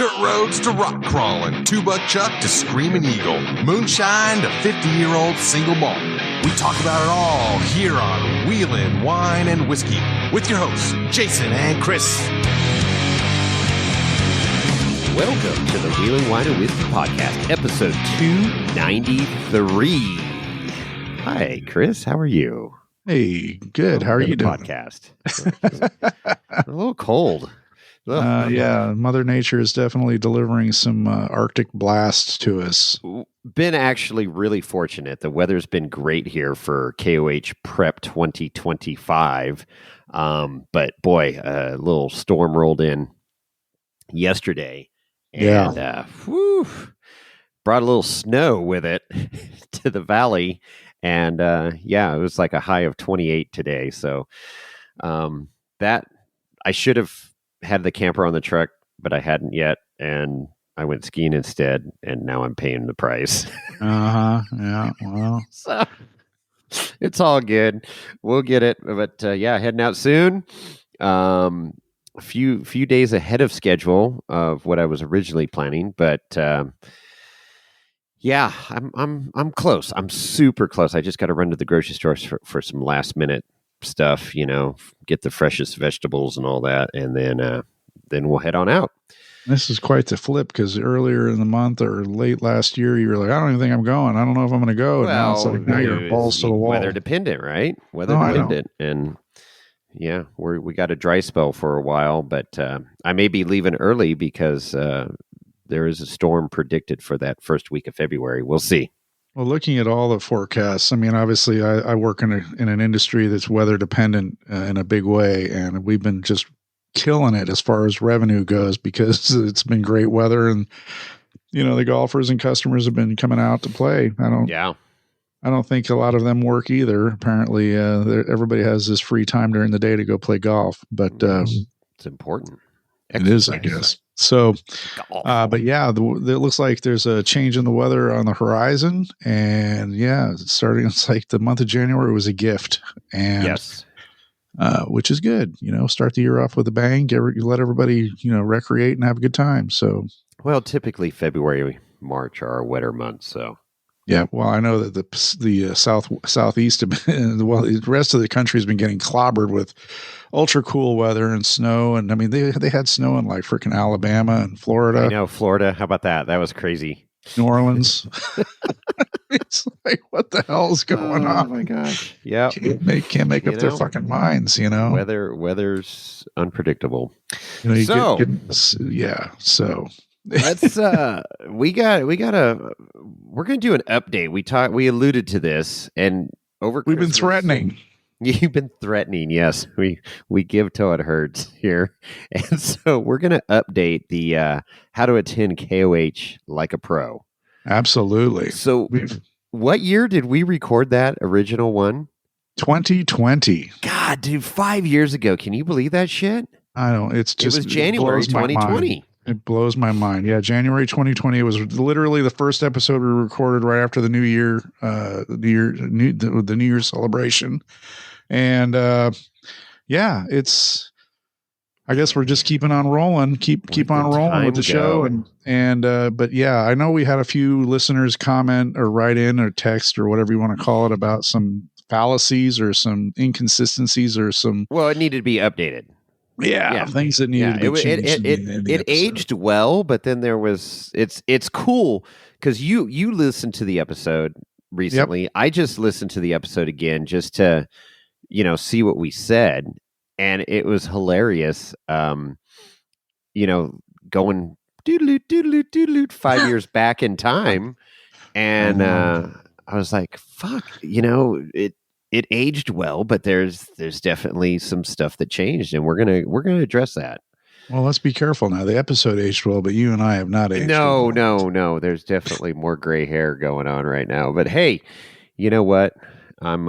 Dirt roads to rock crawling, two-buck chuck to screaming eagle, moonshine to 50-year-old single malt. We talk about it all here on Wheelin' Wine and Whiskey with your hosts, Jason and Chris. Welcome to the Wheelin' Wine and Whiskey Podcast, episode 293. Hi, Chris. How are you? Hey, good. How are you doing? Podcast. A little cold. Yeah, Mother Nature is definitely delivering some Arctic blasts to us. Been actually really fortunate. The weather's been great here for KOH Prep 2025. But boy, a little storm rolled in yesterday. And brought a little snow with it to the valley. And it was like a high of 28 today. So that I should have had the camper on the truck, but I hadn't yet, and I went skiing instead, and now I'm paying the price. Yeah. Well, so it's all good. We'll get it, but heading out soon. A few days ahead of schedule of what I was originally planning, but I'm close. I'm super close. I just got to run to the grocery store for some last minute stuff, get the freshest vegetables and all that, and then we'll head on out. this is quite the flip because earlier in the month or late last year, you were like, I don't even think I'm going. I don't know if I'm going to go. And now it's like, now you're balls to the wall. Weather dependent, right? Weather dependent. And we got a dry spell for a while, but I may be leaving early because there is a storm predicted for that first week of February. We'll see. Well, looking at all the forecasts, I mean, obviously, I work in an industry that's weather dependent in a big way, and we've been just killing it as far as revenue goes because it's been great weather, and the golfers and customers have been coming out to play. I don't think a lot of them work either. Apparently, everybody has this free time during the day to go play golf, but it's important. It is, I guess. So, but it looks like there's a change in the weather on the horizon, and it's like the month of January was a gift, and yes, which is good. Start the year off with a bang. Let everybody recreate and have a good time. So, well, typically February, March are our wetter months. So, yeah. Well, I know that the southeast, the rest of the country has been getting clobbered with ultra cool weather and snow, and I mean they had snow in like freaking Alabama and Florida. I know, Florida. How about that? That was crazy. New Orleans. It's like, what the hell is going on? Oh my gosh! Yeah, can't make up their fucking minds. Weather's unpredictable. So let's we're gonna do an update. We alluded to this, and over we've been threatening. You've been threatening, yes. We give till it hurts here. And so we're going to update the how to attend KOH like a pro. Absolutely. So what year did we record that original one? 2020. God, dude, 5 years ago. Can you believe that shit? I don't. It was January 2020. It blows my mind. Yeah, January 2020. It was literally the first episode we recorded right after the New Year, the New Year celebration. And it's. I guess we're just keeping on rolling. Keep on rolling with the show, but I know we had a few listeners comment or write in or text or whatever you want to call it about some fallacies or some inconsistencies or some. Well, it needed to be updated. Yeah, things that needed to be changed. It aged well, but then there was. It's cool because you listened to the episode recently. Yep. I just listened to the episode again just to. See what we said, and it was hilarious. Going doodle 5 years back in time, and I was like, "Fuck," it aged well, but there's definitely some stuff that changed, and we're gonna address that. Well, let's be careful now. The episode aged well, but you and I have not aged. No. There's definitely more gray hair going on right now. But hey, you know what? I'm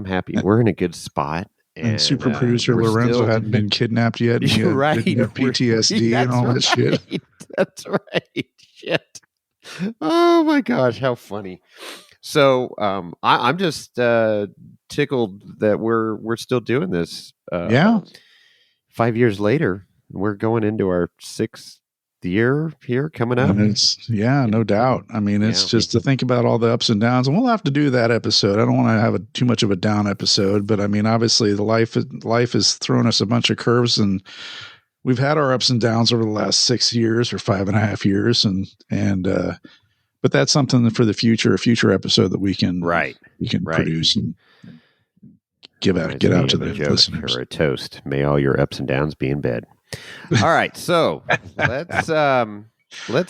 happy. We're in a good spot. And super producer Lorenzo hadn't been kidnapped yet. You're right. PTSD and all that shit. That's right. Shit. Oh my gosh, how funny. So I'm just tickled that we're still doing this. 5 years later, we're going into our sixth the year here coming up. And it's, no doubt. I mean, it's just to think about all the ups and downs, and we'll have to do that episode. I don't want to have too much of a down episode, but I mean, obviously the life has thrown us a bunch of curves, and we've had our ups and downs over the last 6 years or 5.5 years. But that's something for the future, a future episode that we can produce and get out to the listeners. Or a toast. May all your ups and downs be in bed. All right, so let's. What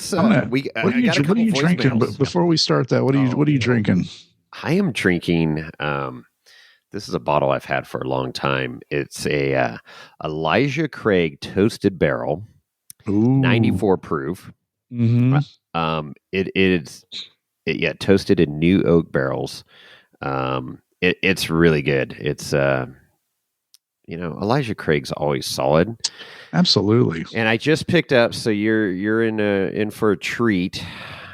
are you drinking? But before we start that, what are you drinking? I am drinking. This is a bottle I've had for a long time. It's a Elijah Craig Toasted Barrel, 94 proof. Mm-hmm. It is toasted in new oak barrels. It's really good. It's Elijah Craig's always solid. Absolutely. And I just picked up, so you're in for a treat.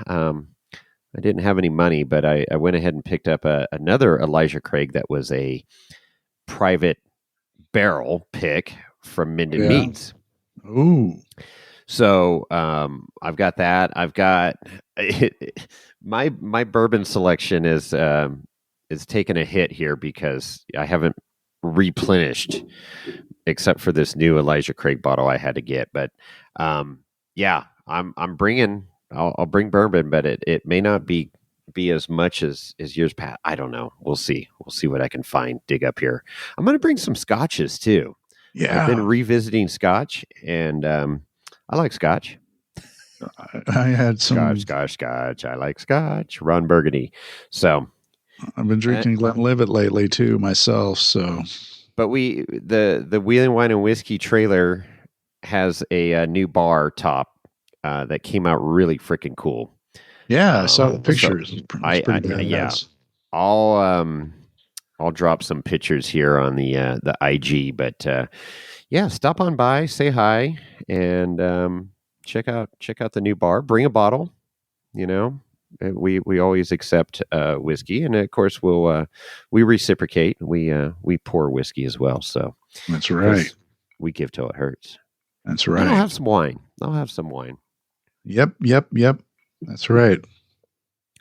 I didn't have any money, but I went ahead and picked up another Elijah Craig that was a private barrel pick from Minden Meats. Ooh. So I've got that. I've got my bourbon selection is taking a hit here because I haven't replenished except for this new Elijah Craig bottle I had to get. But I'm bringing. I'll bring bourbon, but it may not be as much as years past. I don't know. We'll see. We'll see what I can dig up here. I'm going to bring some scotches too. Yeah, I've been revisiting scotch, and I like scotch. I had some scotch. I like scotch. Ron Burgundy. So I've been drinking Glenlivet lately too myself. So, but the Wheeling Wine and Whiskey trailer has a new bar top that came out really freaking cool. Yeah, I saw the pictures. I'll drop some pictures here on the IG, but stop on by, say hi, and check out the new bar. Bring a bottle. We always accept whiskey, and of course we reciprocate. We pour whiskey as well. So that's right. We give till it hurts. That's right. I'll have some wine. Yep. That's right.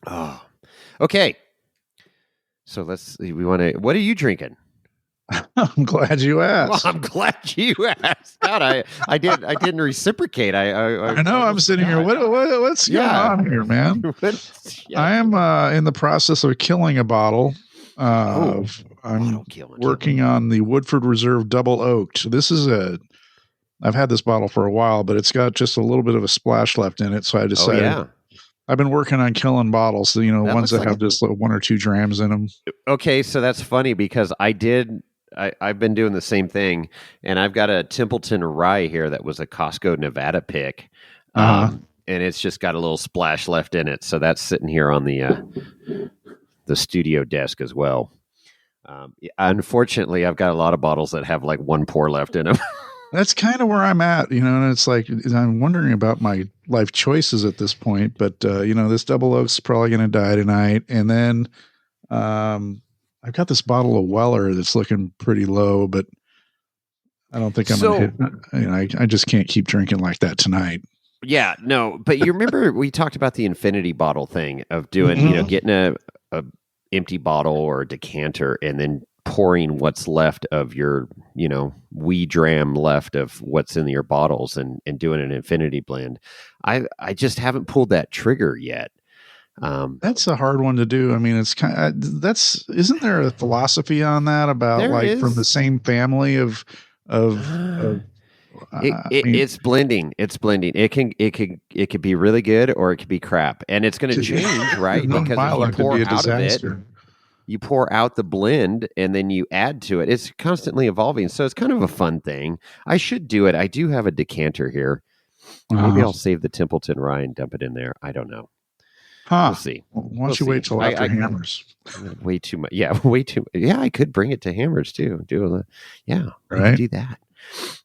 Oh, okay. So what are you drinking? I'm glad you asked. Well, I'm glad you asked. God, I didn't reciprocate. I know. I'm sitting here. What's going on here, man? I am in the process of killing a bottle. I'm working on the Woodford Reserve Double Oaked. I've had this bottle for a while, but it's got just a little bit of a splash left in it. So I decided I've been working on killing bottles, ones that have just 1 or 2 drams in them. Okay, so that's funny because I've been doing the same thing, and I've got a Templeton Rye here that was a Costco Nevada pick, and it's just got a little splash left in it. So that's sitting here on the studio desk as well. Unfortunately, I've got a lot of bottles that have like 1 pour left in them. That's kind of where I'm at, and it's like I'm wondering about my life choices at this point. But this Double Oak's is probably going to die tonight, and then I've got this bottle of Weller that's looking pretty low, but I don't think I'm going to hit. I just can't keep drinking like that tonight. Yeah, no, but you remember we talked about the infinity bottle thing of doing, getting a empty bottle or a decanter and then pouring what's left of your, wee dram left of what's in your bottles and doing an infinity blend. I just haven't pulled that trigger yet. That's a hard one to do. I mean, it's isn't there a philosophy on that about from the same family of it's blending. It's blending. It could be really good or it could be crap, and it's going to change, right? Because if you pour out of it, you pour out the blend and then you add to it. It's constantly evolving, so it's kind of a fun thing. I should do it. I do have a decanter here. Maybe I'll save the Templeton Rye and dump it in there. I don't know. We'll see. Why don't you wait till after Hammers? Way too much. Yeah, way too. Yeah, I could bring it to Hammers too. Do that.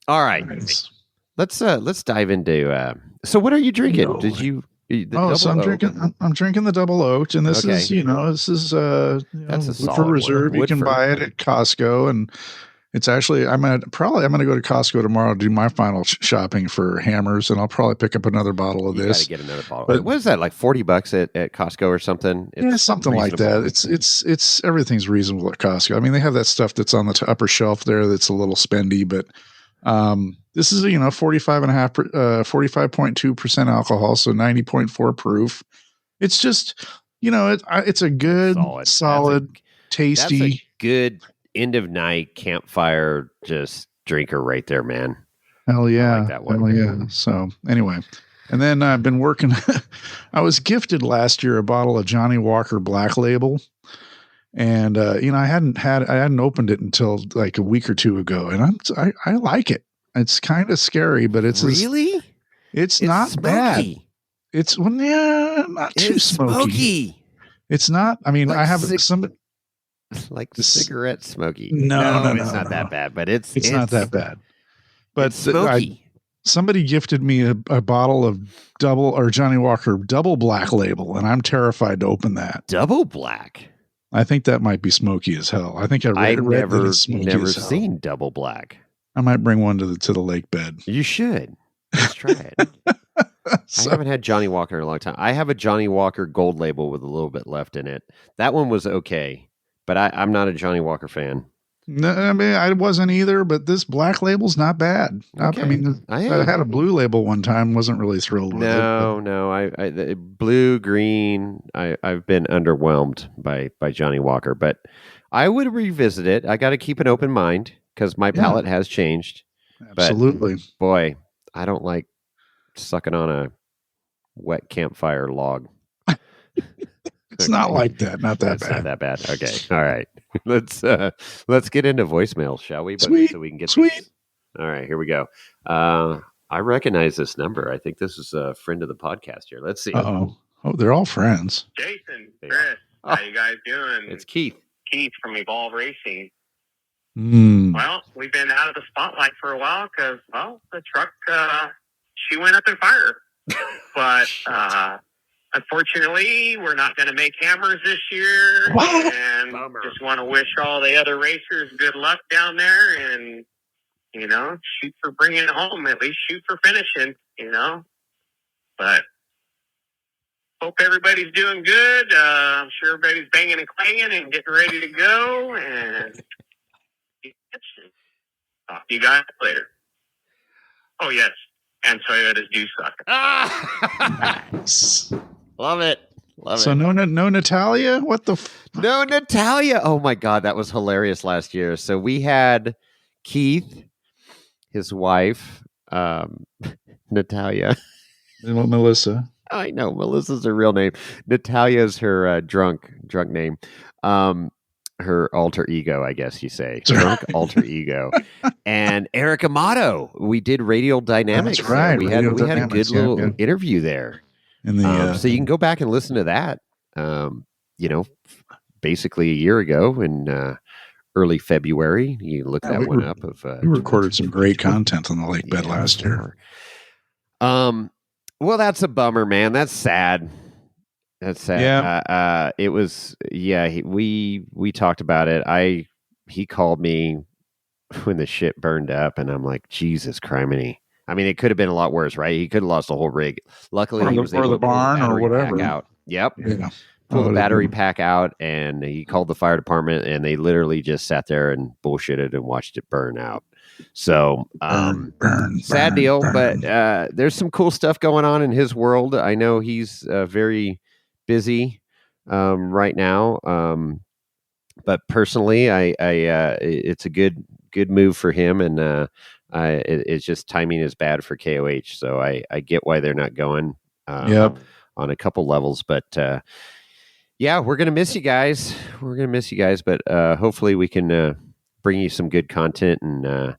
All right. Nice. Let's dive into. So, what are you drinking? Did you? I'm drinking the Double Oaked, and this is that's a for reserve. You can buy it at Costco, and It's actually I'm going to go to Costco tomorrow to do my final shopping for hammers, and I'll probably pick up another bottle of You got to this. get another bottle. But What is that? Like $40 at Costco or something? yeah, something like that. It's everything's reasonable at Costco. I mean, they have that stuff that's on the upper shelf there that's a little spendy, but this is 45.2% alcohol, so 90.4 proof. It's just it's a good, solid, tasty. That's a good end of night campfire just drinker right there, man. Hell yeah. I like that one. Hell yeah. So anyway, and then I've been working. I was gifted last year a bottle of Johnny Walker Black Label, and I hadn't opened it until like a week or two ago, and I like it. It's kind of scary, but it's it's not smoky. bad. It's not too smoky. It's not. I mean, like I have some like the cigarette smoky. No, it's not that bad, but it's not that bad. But smoky. Somebody gifted me a bottle of Johnny Walker Double Black Label, and I'm terrified to open that. Double Black. I think that might be smoky as hell. I think I've never seen Double Black. I might bring one to the lake bed. You should. Let's try it. I haven't had Johnny Walker in a long time. I have a Johnny Walker Gold Label with a little bit left in it. That one was okay, but I'm not a Johnny Walker fan. No, I mean I wasn't either. But this Black Label's not bad. Okay. I mean, I had a Blue Label one time. Wasn't really thrilled with it. No. I blue, green. I've been underwhelmed by Johnny Walker, but I would revisit it. I got to keep an open mind because my palate has changed. Absolutely, but, boy, I don't like sucking on a wet campfire log. It's not like that. Not that it's bad. Not that bad. Okay. All right. Let's get into voicemail, shall we? Sweet. So we can get sweet. This. All right. Here we go. I recognize this number. I think this is a friend of the podcast here. Let's see. Oh, they're all friends. Jason, Chris, how you guys doing? It's Keith. Keith from Evolve Racing. Mm. Well, we've been out of the spotlight for a while because, the truck, she went up in fire. But unfortunately, we're not going to make hammers this year. What? And Bummer. just want to wish all the other racers good luck down there and, shoot for bringing it home, at least shoot for finishing, But hope everybody's doing good. I'm sure everybody's banging and clanging and getting ready to go. And talk to you guys later. Oh, yes. And Toyotas do suck. Nice. Love it. So no Natalia? What the? No Natalia. Oh, my God. That was hilarious last year. So we had Keith, his wife, Natalia. Melissa. I know. Melissa's her real name. Natalia's her drunk name. Her alter ego, I guess you say. Drunk alter ego. And Eric Amato. We did Radial Dynamics. That's right. We had a good little interview there. In the, so you can go back and listen to that. Basically a year ago in early February. You look that one up. We recorded some great content on the lake bed last year. Well, that's a bummer, man. That's sad. That's sad. Yeah. It was. Yeah. We talked about it. He called me when the shit burned up, and I'm like, Jesus criminy. I mean, it could have been a lot worse, right? He could have lost the whole rig. Luckily, he was able to pull the barn or whatever. Out. Yep. Yeah. Pull the battery pack out, and he called the fire department, and they literally just sat there and bullshitted and watched it burn out. So, sad deal, but there's some cool stuff going on in his world. I know he's very busy right now, but personally, I it's a good move for him, and it's just timing is bad for KOH. So I get why they're not going on a couple levels, but yeah, we're gonna miss you guys. But hopefully we can bring you some good content and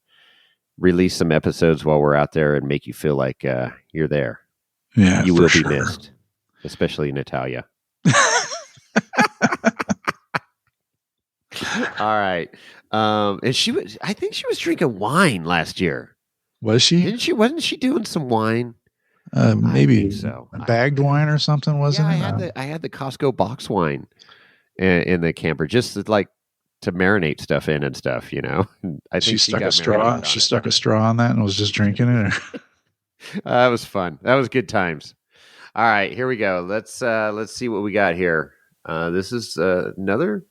release some episodes while we're out there and make you feel like you're there. Yeah, you will be missed, especially Natalia. All right. And I think she was drinking wine last year. Was she? Wasn't she doing some wine? Maybe so. Bagged wine or something, wasn't it? I had the Costco box wine in the camper, just like marinate stuff in and stuff, you know. I think She stuck got a straw. marinated on She it. stuck a straw on that and was just drinking it. That was fun. That was good times. All right, here we go. Let's see what we got here. This is another,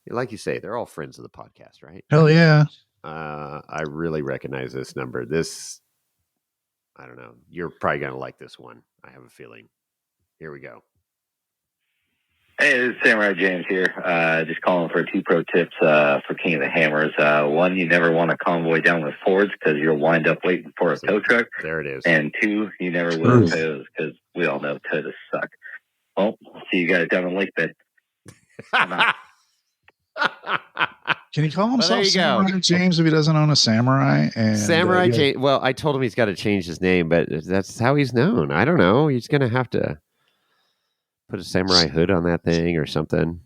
like you say, they're all friends of the podcast, right? Hell yeah. I really recognize this number. This, I don't know. You're probably gonna like this one. I have a feeling. Here we go. Hey, this is Samurai James here. Just calling for 2 pro tips for King of the Hammers. One, you never want to convoy down with Fords because you'll wind up waiting for a tow truck. There it is. And 2, you never will tows because we all know tows suck. Well, see you guys down in Lake Bed. Can he call there himself you go. Samurai James if he doesn't own a Samurai? And Samurai James. Well, I told him he's got to change his name, but that's how he's known. I don't know. He's going to have to put a samurai hood on that thing or something.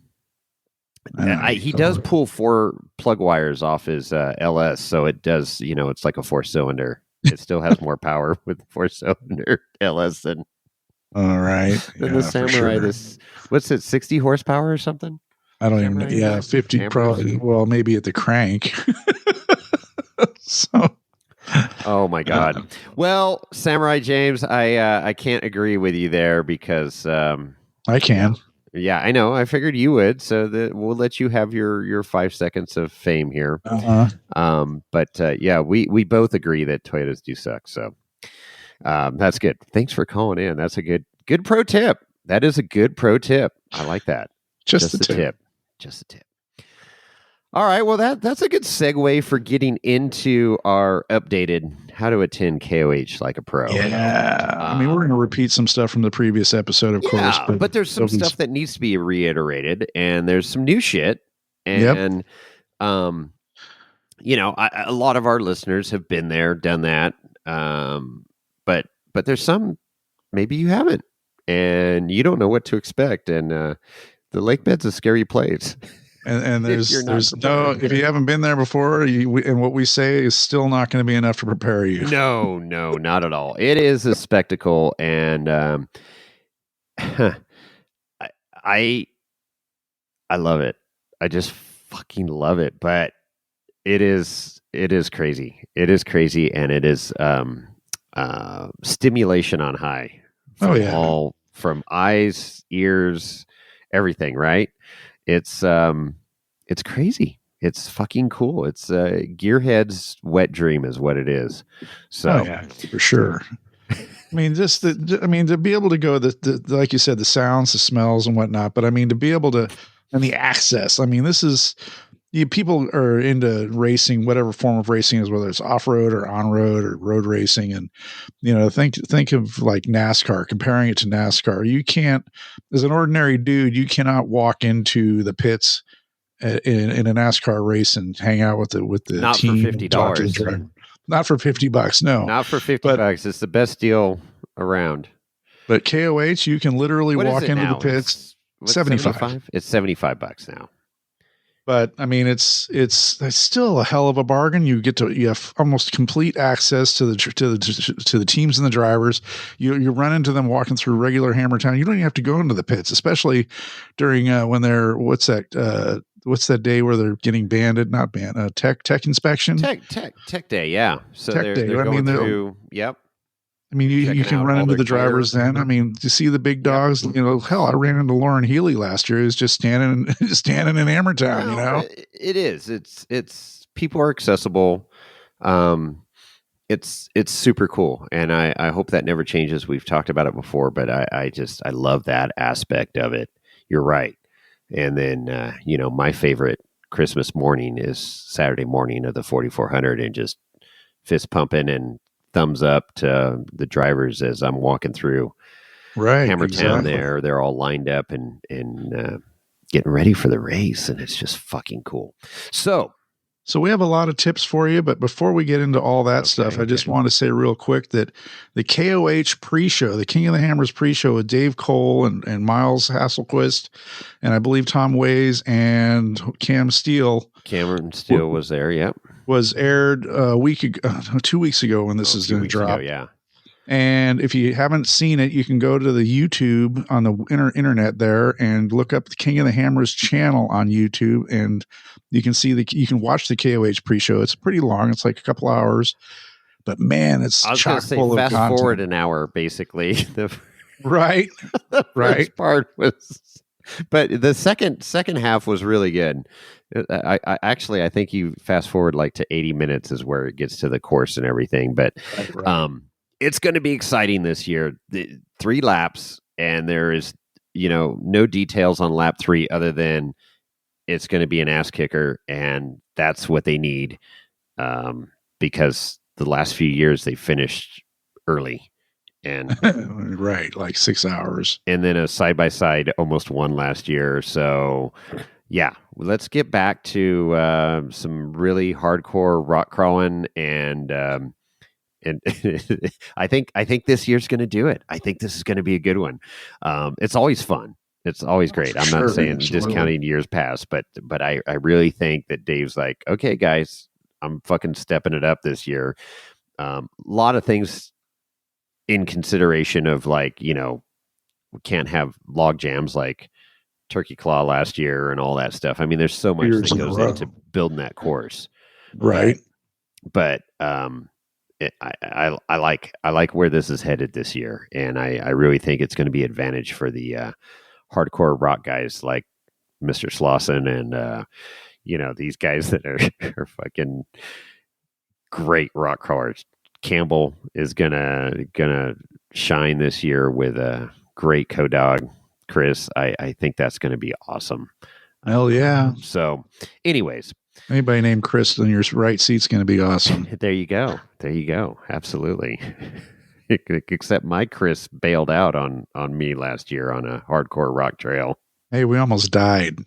He does pull 4 plug wires off his LS, so it does, you know, it's like a 4-cylinder. It still has more power with 4-cylinder LS than all right. than the Samurai. Sure. This, what's it, 60 horsepower or something? I don't Samurai even know. Yeah, 50 Hammers. probably. Well, maybe at the crank. So. Oh my God. Well, Samurai James, I can't agree with you there because I can. Yeah, I know. I figured you would, so that we'll let you have your 5 seconds of fame here. But yeah, we both agree that Toyotas do suck. So that's good. Thanks for calling in. That's a good pro tip. That is a good pro tip. I like that. Just a tip. Just a tip. All right. Well, that's a good segue for getting into our updated how to attend KOH like a pro. Yeah. I mean, we're going to repeat some stuff from the previous episode, of course. But there's some stuff that needs to be reiterated, and there's some new shit. And, you know, a lot of our listeners have been there, done that. But there's some, maybe you haven't, and you don't know what to expect. And the lake bed's a scary place. And there's no, if you haven't been there before, and what we say is still not going to be enough to prepare you. No, not at all. It is a spectacle, and I love it. I just fucking love it. But it is crazy. It is crazy, and it is stimulation on high. From eyes, ears, everything. Right. It's crazy. It's fucking cool. It's Gearhead's wet dream is what it is. So for sure. I mean, to be able to go like you said, the sounds, the smells and whatnot, but I mean, to be able to, and the access, I mean, people are into racing, whatever form of racing is, whether it's off-road or on-road or road racing. And, you know, think of like NASCAR, comparing it to NASCAR. You can't, as an ordinary dude, you cannot walk into the pits in a NASCAR race and hang out with the not team. For $50. Not for $50. No, not for $50. It's the best deal around. But KOH, you can literally walk into the pits. It's 75. It's $75 now. But I mean, it's still a hell of a bargain. You have almost complete access to the teams and the drivers. You run into them walking through regular Hammertown. You don't even have to go into the pits, especially during when they're what's that day where they're getting banded? Not banned. Tech inspection. Tech day. Yeah. So tech day. They're going through. Yep. I mean, you can run into the drivers then. I mean, to see the big dogs, you know, hell, I ran into Lauren Healy last year. Who's just standing in Hammertown, you know? It is. It's people are accessible. It's super cool. And I hope that never changes. We've talked about it before, but I love that aspect of it. You're right. And then, you know, my favorite Christmas morning is Saturday morning of the 4400 and just fist pumping and thumbs up to the drivers as I'm walking through Hammertown. Exactly. They're all lined up and getting ready for the race, and it's just fucking cool. So we have a lot of tips for you, but before we get into all that stuff, I just want to say real quick that the KOH pre-show, the King of the Hammers pre-show with Dave Cole and Miles Hasselquist, and I believe Tom Ways and Cameron Steele was there, yep. Was aired 2 weeks ago when this is going to drop. Yeah. And if you haven't seen it, you can go to the YouTube on the internet there and look up the King of the Hammers channel on YouTube, and you can watch the KOH pre-show. It's pretty long; it's like a couple hours, but man, it's I was chock going to say, full of fast content. forward an hour, basically. Right, The right. first part was, but the second half was really good. I think you fast forward like to 80 minutes is where it gets to the course and everything. But Right. it's going to be exciting this year. 3 laps, and there is no details on lap 3 other than it's going to be an ass kicker, and that's what they need because the last few years they finished early. And right, like 6 hours. And then a side-by-side almost won last year. So, yeah, let's get back to some really hardcore rock crawling. And I think this year's going to do it. I think this is going to be a good one. It's always fun. It's always great. I'm not saying discounting years past, but I really think that Dave's like, okay, guys, I'm fucking stepping it up this year. A lot of things in consideration of like, we can't have log jams like Turkey Claw last year and all that stuff. I mean, there's so much that goes into building that course. Right. But I like where this is headed this year. And I really think it's going to be advantage for the hardcore rock guys like Mr. Slauson and, these guys that are fucking great rock crawlers. Campbell is gonna shine this year with a great co-dog, Chris. I think that's gonna be awesome. Hell yeah. So, anyways, anybody named Chris in your right seat's gonna be awesome. There you go. Absolutely. Except my Chris bailed out on me last year on a hardcore rock trail. Hey, we almost died.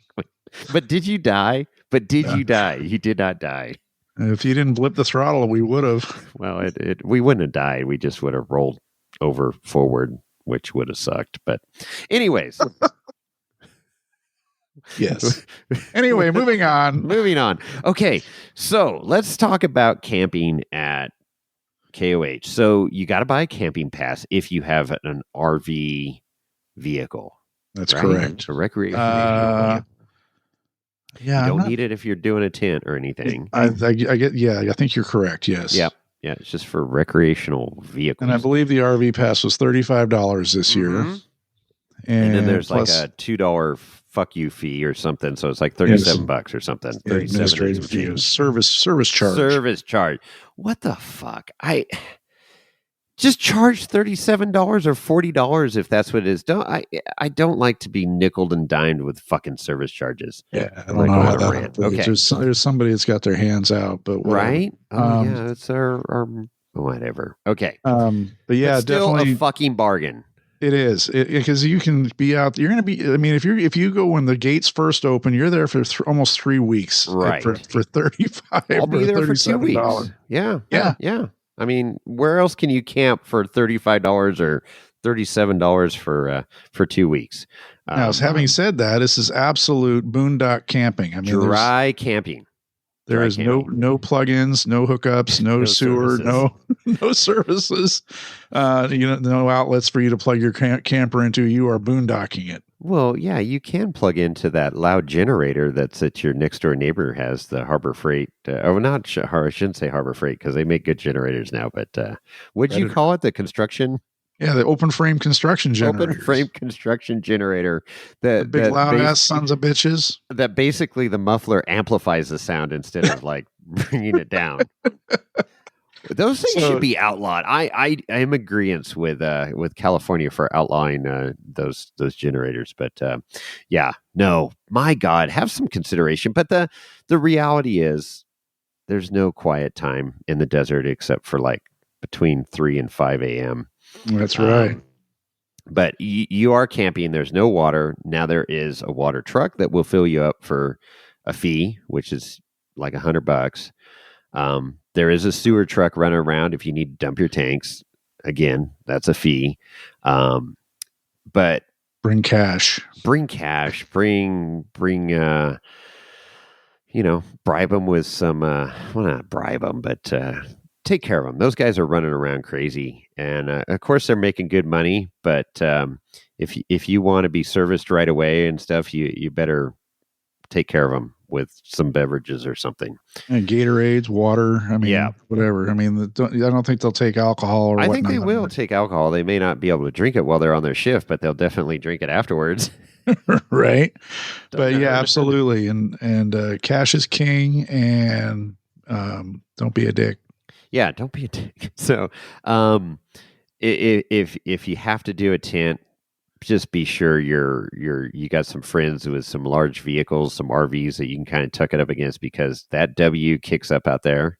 But did you die? You die? You did not die. If you didn't blip the throttle, we would have. Well, we wouldn't have died. We just would have rolled over forward, which would have sucked. But anyways. Yes. Anyway, moving on. Okay. So let's talk about camping at KOH. So you got to buy a camping pass if you have an RV vehicle. That's correct. A recreational vehicle. Yeah, you don't need it if you're doing a tent or anything. I get. Yeah, I think you're correct. Yes. Yeah. Yeah. It's just for recreational vehicles. And I believe the RV pass was $35 this year. And then there's like a $2 fuck you fee or something. So it's like $37 or something. Administrative fee. Service charge. What the fuck? I just charge $37 or $40 if that's what it is. I don't like to be nickeled and dimed with fucking service charges. Yeah, I don't know how that. Okay, there's somebody that's got their hands out, but whatever. Right? Oh yeah, it's our whatever. Okay, but yeah, but still definitely a fucking bargain. It is because you can be out. You're going to be. I mean, if you go when the gates first open, you're there for almost 3 weeks, right? For $35. I'll be there for 2 weeks. Yeah. I mean, where else can you camp for $35 or $37 for 2 weeks? Now, having said that, this is absolute boondock camping. I mean, dry camping. There is no plugins, no hookups, no sewer, services. no services. No outlets for you to plug your camper into. You are boondocking it. Well, yeah, you can plug into that loud generator that's at your next door neighbor has the Harbor Freight. I shouldn't say Harbor Freight because they make good generators now. But what'd you call it? The construction. Yeah, the open frame construction generator. Open frame construction generator. The big loud ass sons of bitches. That basically the muffler amplifies the sound instead of like bringing it down. Those things should be outlawed. I am in agreement with California for outlawing those generators. But my God, have some consideration. But the reality is, there's no quiet time in the desert except for like between 3 and 5 a.m. That's right. But you are camping. There's no water. Now there is a water truck that will fill you up for a fee, which is like $100. There is a sewer truck running around if you need to dump your tanks. Again, that's a fee. But bring cash. Bring bribe them with some, well, not bribe them, but take care of them. Those guys are running around crazy, and of course they're making good money. But if you want to be serviced right away and stuff, you better take care of them with some beverages or something. And Gatorades, water. I mean, whatever. I mean, I don't think they'll take alcohol or I whatnot. think they will take alcohol. They may not be able to drink it while they're on their shift, but they'll definitely drink it afterwards. Right. But yeah, absolutely. And cash is king, and don't be a dick. Yeah, don't be a dick. So, if you have to do a tent, just be sure you got some friends with some large vehicles, some RVs that you can kind of tuck it up against, because that W kicks up out there.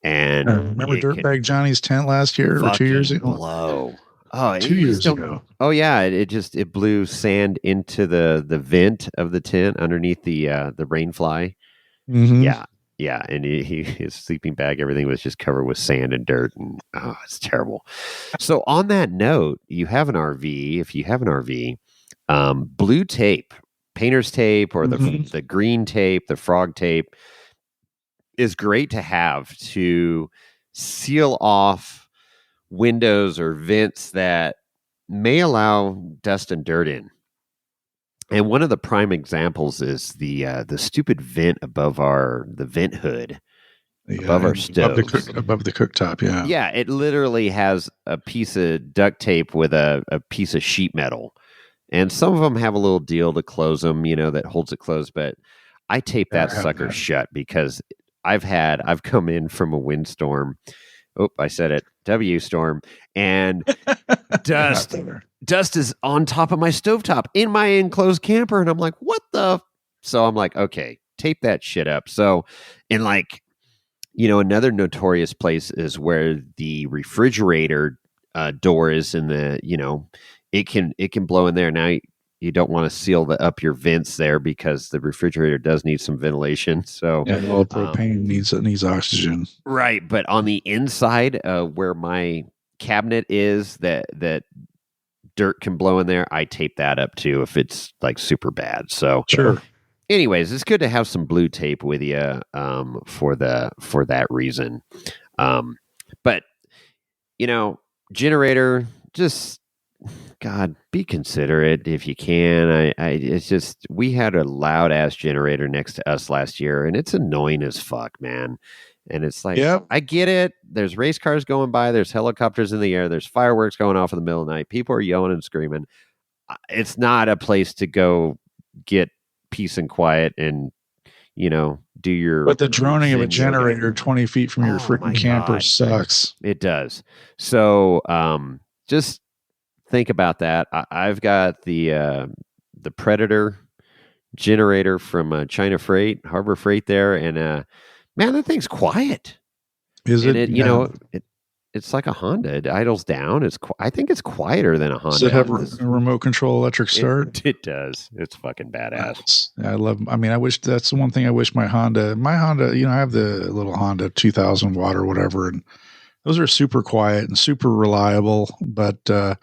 And remember Dirtbag Johnny's tent last year or 2 years ago? Blow. Oh, 2 years ago. Oh yeah, it blew sand into the vent of the tent underneath the rain fly. Mm-hmm. Yeah, and his sleeping bag, everything was just covered with sand and dirt, and it's terrible. So on that note, you have an RV. If you have an RV, blue tape, painter's tape, or the green tape, the frog tape, is great to have to seal off windows or vents that may allow dust and dirt in. And one of the prime examples is the stupid vent above the vent hood, above our stoves. Above the cooktop, yeah. Yeah, it literally has a piece of duct tape with a piece of sheet metal. And some of them have a little deal to close them, that holds it closed. But I tape that sucker shut, because I've come in from a windstorm. Oh, I said it. W storm, and dust is on top of my stovetop in my enclosed camper, and I'm like, what the? So I'm like, okay, tape that shit up. So, and another notorious place is where the refrigerator door is in the, it can blow in there. Now you don't want to seal up your vents there, because the refrigerator does need some ventilation. So propane needs oxygen. Right. But on the inside, where my cabinet is, that dirt can blow in there, I tape that up too if it's like super bad. So sure. Anyways, it's good to have some blue tape with you for that reason. But generator, just God, be considerate if you can. It's just, we had a loud ass generator next to us last year, and it's annoying as fuck, man. And it's like, I get it. There's race cars going by. There's helicopters in the air. There's fireworks going off in the middle of the night. People are yelling and screaming. It's not a place to go get peace and quiet and, do your... But the droning of a generator 20 feet from your freaking camper sucks. It does. So just think about that. I've got the Predator generator from China Freight, Harbor Freight there, and man, that thing's quiet. Is and it? It's like a Honda. It idles down. I think it's quieter than a Honda. Does it have a remote control electric start? It does. It's fucking badass. I wish that's the one thing I wish my Honda, I have the little Honda 2000 watt or whatever, and those are super quiet and super reliable, but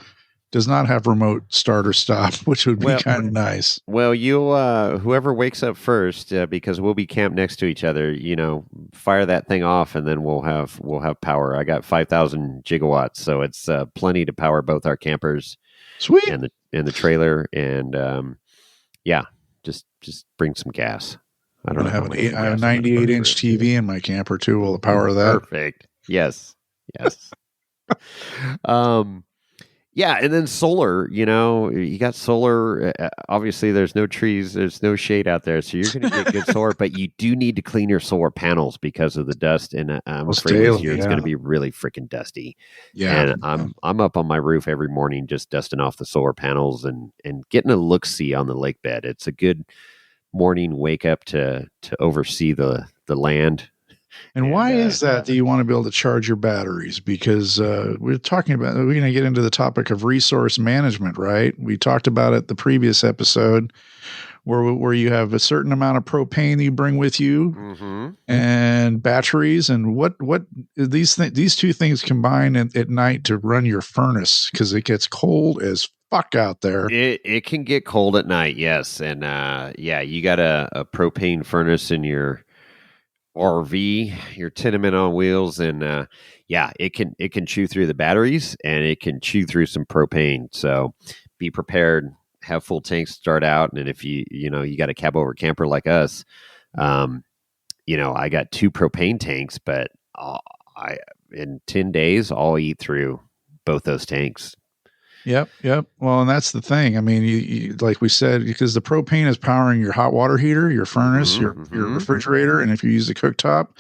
does not have remote start or stop, which would be kind of nice. Well, whoever wakes up first, because we'll be camped next to each other, fire that thing off, and then we'll have power. I got 5,000 gigawatts, so it's plenty to power both our campers, sweet, and the trailer, and just bring some gas. I don't know. I have a 98-inch TV in my camper too. Will the power of that? Perfect. Yes. Yeah, and then solar, you got solar. Obviously, there's no trees, there's no shade out there, so you're going to get good solar, but you do need to clean your solar panels because of the dust, and I'm afraid this year it's going to be really freaking dusty. Yeah, and I'm up on my roof every morning just dusting off the solar panels and getting a look-see on the lake bed. It's a good morning wake up to oversee the land. And why is that you want to be able to charge your batteries? Because we're going to get into the topic of resource management, right? We talked about it the previous episode where you have a certain amount of propane you bring with you and batteries, and what these two things combine at night to run your furnace, because it gets cold as fuck out there. It can get cold at night, yes. And you got a propane furnace in your RV, your tenement on wheels, and yeah, it can chew through the batteries and it can chew through some propane. So be prepared. Have full tanks to start out, and if you got a cab over camper like us, I got 2 propane tanks, but I in 10 days I'll eat through both those tanks. Yep. Well, and that's the thing. I mean, you like we said, because the propane is powering your hot water heater, your furnace, your refrigerator, and if you use the cooktop,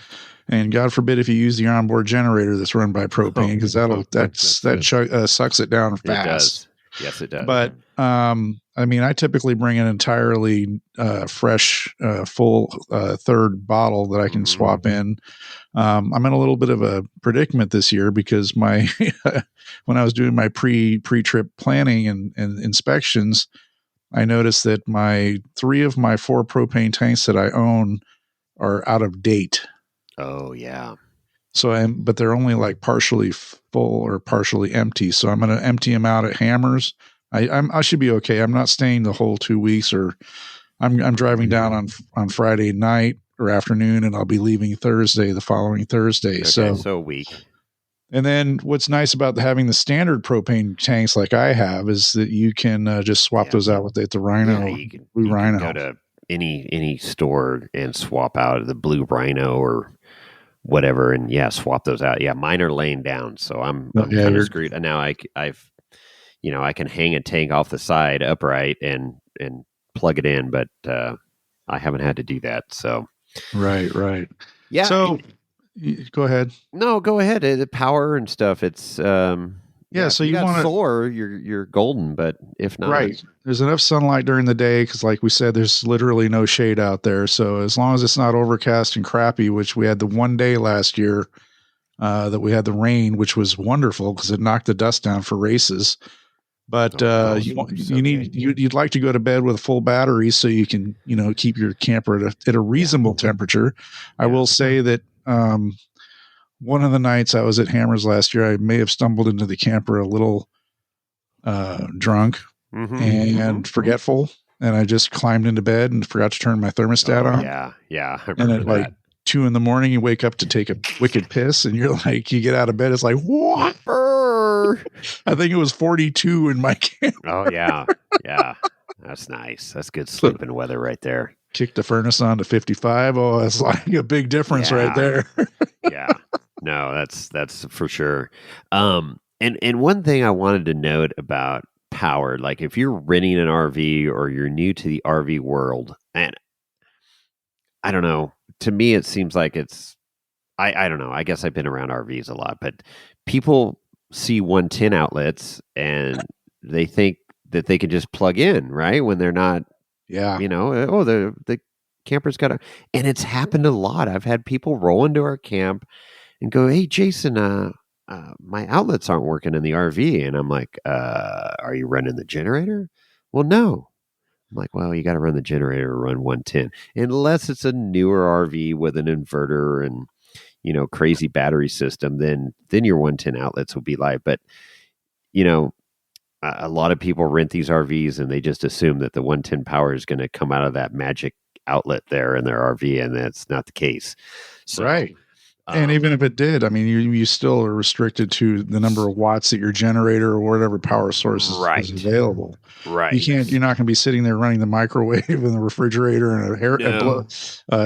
and God forbid if you use the onboard generator that's run by propane, because that sucks it down fast. It does. Yes, it does. But I mean, I typically bring an entirely fresh, full third bottle that I can swap in. I'm in a little bit of a predicament this year because my when I was doing my pre-trip planning and inspections, I noticed that 3 of my 4 propane tanks that I own are out of date. Oh yeah. So but they're only like partially full or partially empty. So I'm going to empty them out at Hammers. I should be okay. I'm not staying the whole 2 weeks, or I'm driving down on Friday night or afternoon, and I'll be leaving Thursday, the following Thursday. Okay, so a week. And then what's nice about having the standard propane tanks like I have is that you can just swap those out with the Rhino. Yeah, you can go to any store and swap out the Blue Rhino or whatever, and swap those out. Yeah, mine are laying down, so I'm kind of screwed. And now I've I can hang a tank off the side upright and plug it in, but I haven't had to do that. So right. Yeah. So go ahead. No, go ahead. The power and stuff. It's so you want solar, you're golden, but if not, right. There's enough sunlight during the day because, like we said, there's literally no shade out there. So as long as it's not overcast and crappy, which we had the one day last year that we had the rain, which was wonderful because it knocked the dust down for races. But you'd like to go to bed with a full battery so you can keep your camper at a reasonable temperature. Yeah. I will say that one of the nights I was at Hammers last year, I may have stumbled into the camper a little drunk and forgetful, and I just climbed into bed and forgot to turn my thermostat on. Yeah. And at like 2 a.m, you wake up to take a wicked piss, and you're like, you get out of bed, it's like, what? I think it was 42 in my camper. Oh yeah. That's nice. That's good sleeping weather right there. Kick the furnace on to 55. Oh, it's like a big difference right there. Yeah. No, that's for sure. And one thing I wanted to note about power, like if you're renting an RV or you're new to the RV world, and I don't know, to me it seems like I don't know. I guess I've been around RVs a lot, but people see 110 outlets and they think that they can just plug in, right? When they're not, the camper's got and it's happened a lot. I've had people roll into our camp and go, "Hey, Jason, my outlets aren't working in the RV." And I'm like, "Are you running the generator?" "Well, no." I'm like, "Well, you got to run the generator to run 110, unless it's a newer RV with an inverter and crazy battery system. Then your 110 outlets will be live." But a lot of people rent these RVs and they just assume that the 110 power is going to come out of that magic outlet there in their RV, and that's not the case. So, right. And even if it did, I mean, you still are restricted to the number of watts that your generator or whatever power source is available. Right. You're not going to be sitting there running the microwave and the refrigerator and a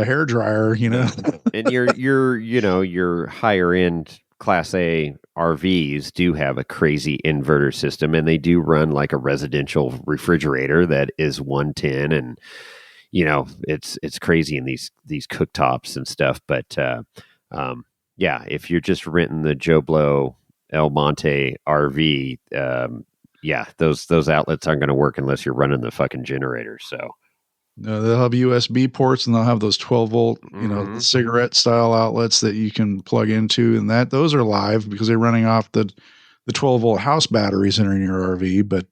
hair dryer, And your higher end Class A RVs do have a crazy inverter system, and they do run like a residential refrigerator that is 110, and it's crazy in these cooktops and stuff. But if you're just renting the Joe Blow El Monte RV, those outlets aren't going to work unless you're running the fucking generator. So they'll have USB ports, and they'll have those 12-volt, cigarette style outlets that you can plug into, and those are live because they're running off the 12-volt house batteries that are in your RV. But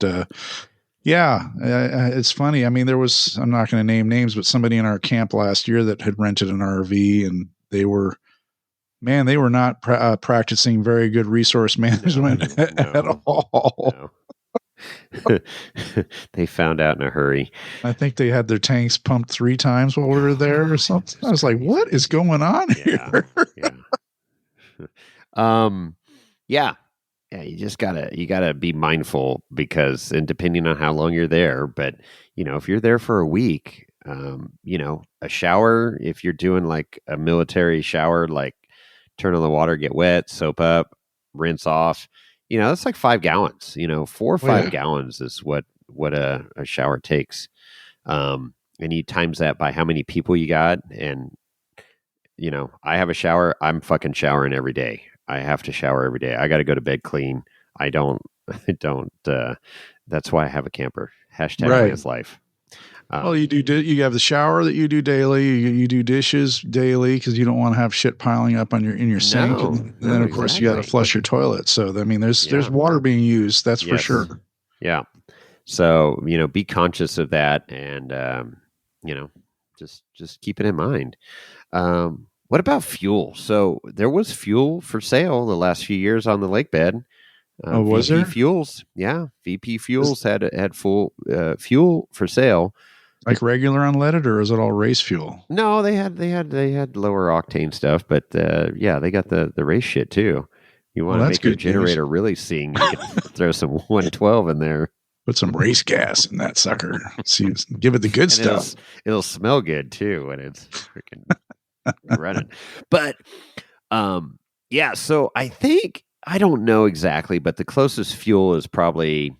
it's funny. I mean, I'm not going to name names, but somebody in our camp last year that had rented an RV, and they were not practicing very good resource management at all. They found out in a hurry. I think they had their tanks pumped 3 times while we were there or something. I was like, what is going on here? Yeah. Um, yeah. Yeah, you gotta be mindful because, and depending on how long you're there, but if you're there for a week, a shower, if you're doing like a military shower, like turn on the water, get wet, soap up, rinse off, that's like 5 gallons. 4 or 5 gallons is what a shower takes. And you times that by how many people you got, and I have a shower. I'm fucking showering every day. I have to shower every day. I got to go to bed clean. I don't. That's why I have a camper. Hashtag Lance life. Well, you have the shower that you do daily. You do dishes daily because you don't want to have shit piling up in your sink. And then of course you got to flush your toilet. So I mean, there's water being used. That's for sure. Yeah. So be conscious of that, and just keep it in mind. What about fuel? So there was fuel for sale the last few years on the lake bed. Was there? Fuels? Yeah, VP Fuels had full fuel for sale. Like regular unleaded, or is it all race fuel? No, they had lower octane stuff, but yeah, they got the race shit too. You want to make your generator really sing? You can throw some 112 in there. Put some race gas in that sucker. See, give it the good stuff. It'll smell good too when it's freaking running. But yeah, so I don't know exactly, but the closest fuel is probably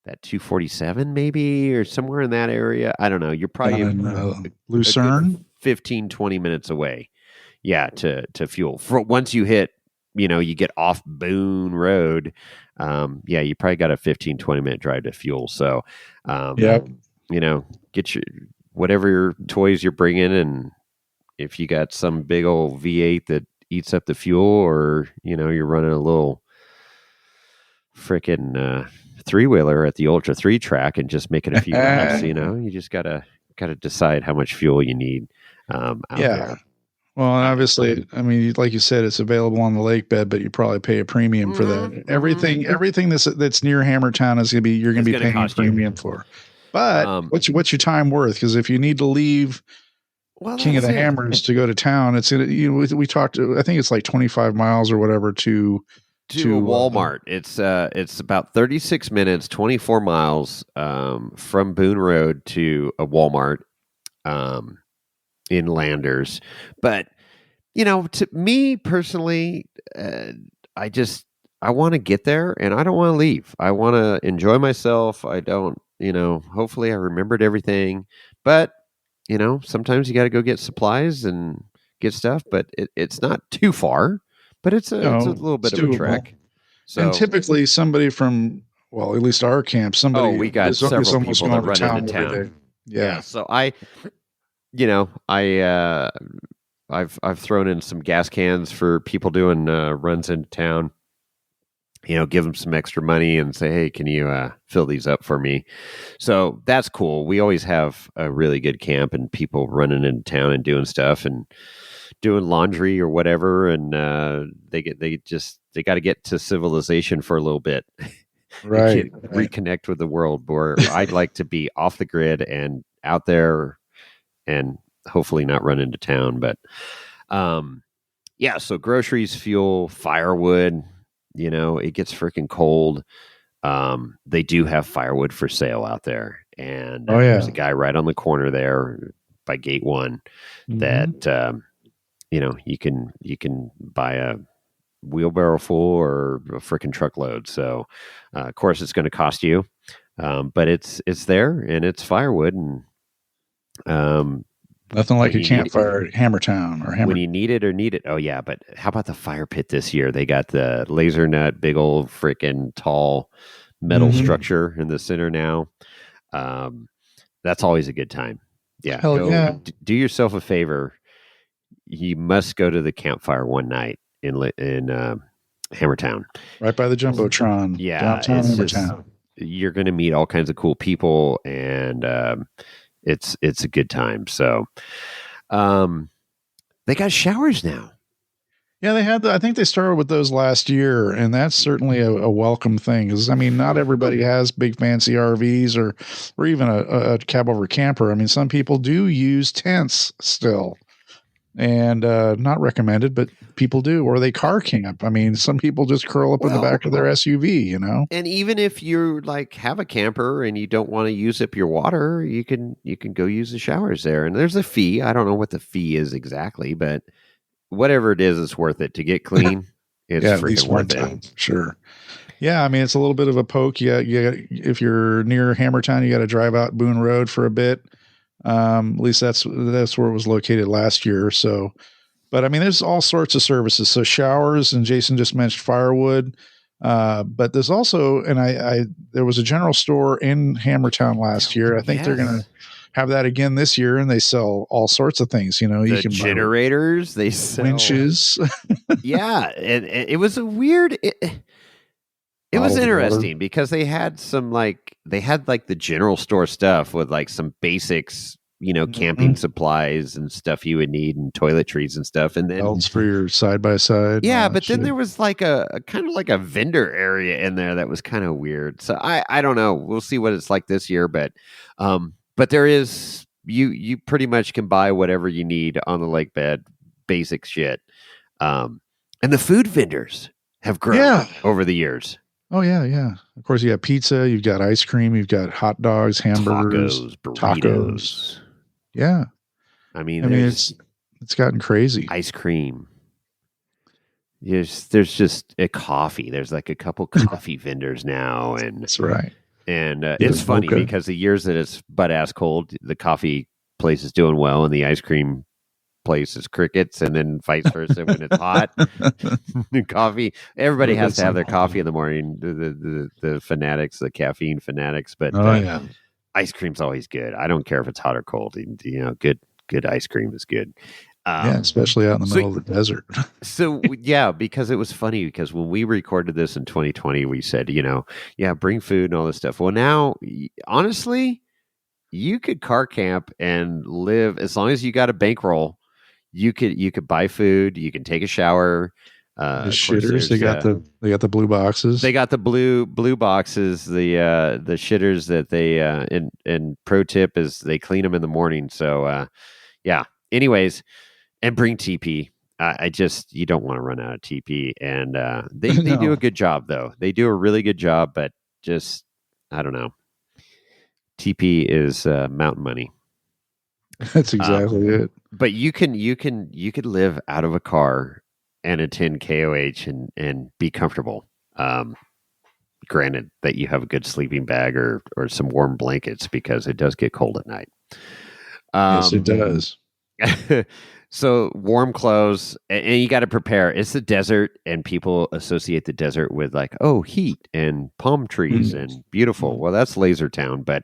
that 247 maybe, or somewhere in that area. I don't know. You're probably Lucerne, 15, 20 minutes away. Yeah, to fuel. For once you hit, you get off Boone Road. Yeah, you probably got a 15, 20 minute drive to fuel. So, get your whatever your toys you're bringing, and if you got some big old V8 that eats up the fuel, or you're running a little frickin' 3-wheeler at the Ultra 3 track and just making a few laps, you just gotta decide how much fuel you need out there. Well, and obviously, I mean, like you said, it's available on the lake bed, but you probably pay a premium for that. Everything that's near Hammertown is you're gonna be paying a premium for. But what's your time worth? Because if you need to leave King of the Hammers to go to town, it's we talked. I think it's like 25 miles or whatever to Walmart. It's about 36 minutes, 24 miles from Boone Road to a Walmart. In Landers, but to me personally, I want to get there and I don't want to leave. I want to enjoy myself. I don't, hopefully I remembered everything, but sometimes you got to go get supplies and get stuff, but it's not too far, but it's a little bit of a trek. So, and typically somebody from, well, at least our camp, we got several people that run into town. Yeah. So I've thrown in some gas cans for people doing runs into town. Give them some extra money and say, hey, can you fill these up for me? So that's cool. We always have a really good camp and people running into town and doing stuff and doing laundry or whatever. And they got to get to civilization for a little bit, right? Reconnect with the world. Where I'd like to be off the grid and out there, and hopefully not run into town. But so groceries, fuel, firewood, it gets freaking cold. They do have firewood for sale out there. And there's a guy right on the corner there by gate 1 that, you can buy a wheelbarrow full or a freaking truckload. So, of course it's going to cost you, but it's there and it's firewood, and nothing like a campfire at Hammertown or when you need it. Oh yeah, but how about the fire pit this year? They got the laser nut, big old freaking tall metal structure in the center now. That's always a good time. Yeah, do yourself a favor. You must go to the campfire one night in Hammertown, right by the Jumbotron. Yeah, downtown Hammertown. You're going to meet all kinds of cool people, and it's a good time. So, they got showers now. Yeah, they had. I think they started with those last year, and that's certainly a welcome thing. Because I mean, not everybody has big fancy RVs or even a cab over camper. I mean, some people do use tents still, and not recommended, but people do, or they car camp. I mean, some people just curl up in the back of their SUV. You know, and even if you like have a camper and you don't want to use up your water, you can go use the showers there. And there's a fee. I don't know what the fee is exactly, but whatever it is, it's worth it to get clean. It's yeah, at least freaking one worth time, it. sure. Yeah, I mean, it's a little bit of a poke. Yeah, if you're near Hammertown, you got to drive out Boone Road for a bit. At least that's where it was located last year. So, but I mean, there's all sorts of services. So showers, and Jason just mentioned firewood. But there's also, and I there was a general store in Hammertown last year. I think they're gonna have that again this year, and they sell all sorts of things. You know, you The can buy generators they sell. winches. Yeah, and it was a weird. It was Bottled water. interesting because they had the general store stuff with like some basics, camping supplies and stuff you would need and toiletries and stuff. And then Belts for your side by side. yeah, but then there was like a kind of like a vendor area in there that was kind of weird. So I don't know. We'll see what it's like this year, but there is you pretty much can buy whatever you need on the lake bed, basic shit. And the food vendors have grown over the years. Oh yeah, yeah. Of course, you have pizza. You've got ice cream. You've got hot dogs, hamburgers, burritos. tacos. Yeah, I mean, it's gotten crazy. Ice cream. There's just a coffee. There's like a couple coffee vendors now, and that's right. And it's funny because the years that it's butt ass cold, the coffee place is doing well, and the ice cream place is crickets, and then vice versa when it's hot. Coffee. Everybody has to have their coffee in the morning. The fanatics, the caffeine fanatics, but ice cream's always good. I don't care if it's hot or cold. Good ice cream is good. Yeah, especially out in the middle of the desert. So yeah, because it was funny because when we recorded this in 2020, we said, bring food and all this stuff. Well, now, honestly, you could car camp and live as long as you got a bankroll. You could buy food. You can take a shower. The shitters, they got the blue boxes. They got the blue boxes. The shitters that they and pro tip is they clean them in the morning. So yeah. Anyways, and bring TP. You don't want to run out of TP, and they do a good job though. They do a really good job, but just I don't know. TP is mountain money. That's exactly it. But you could live out of a car and attend KOH and be comfortable. Granted that you have a good sleeping bag or some warm blankets because it does get cold at night. Yes, it does. So warm clothes, and you got to prepare. It's the desert, and people associate the desert with like, oh, heat and palm trees and beautiful. Well, that's Laser Town, but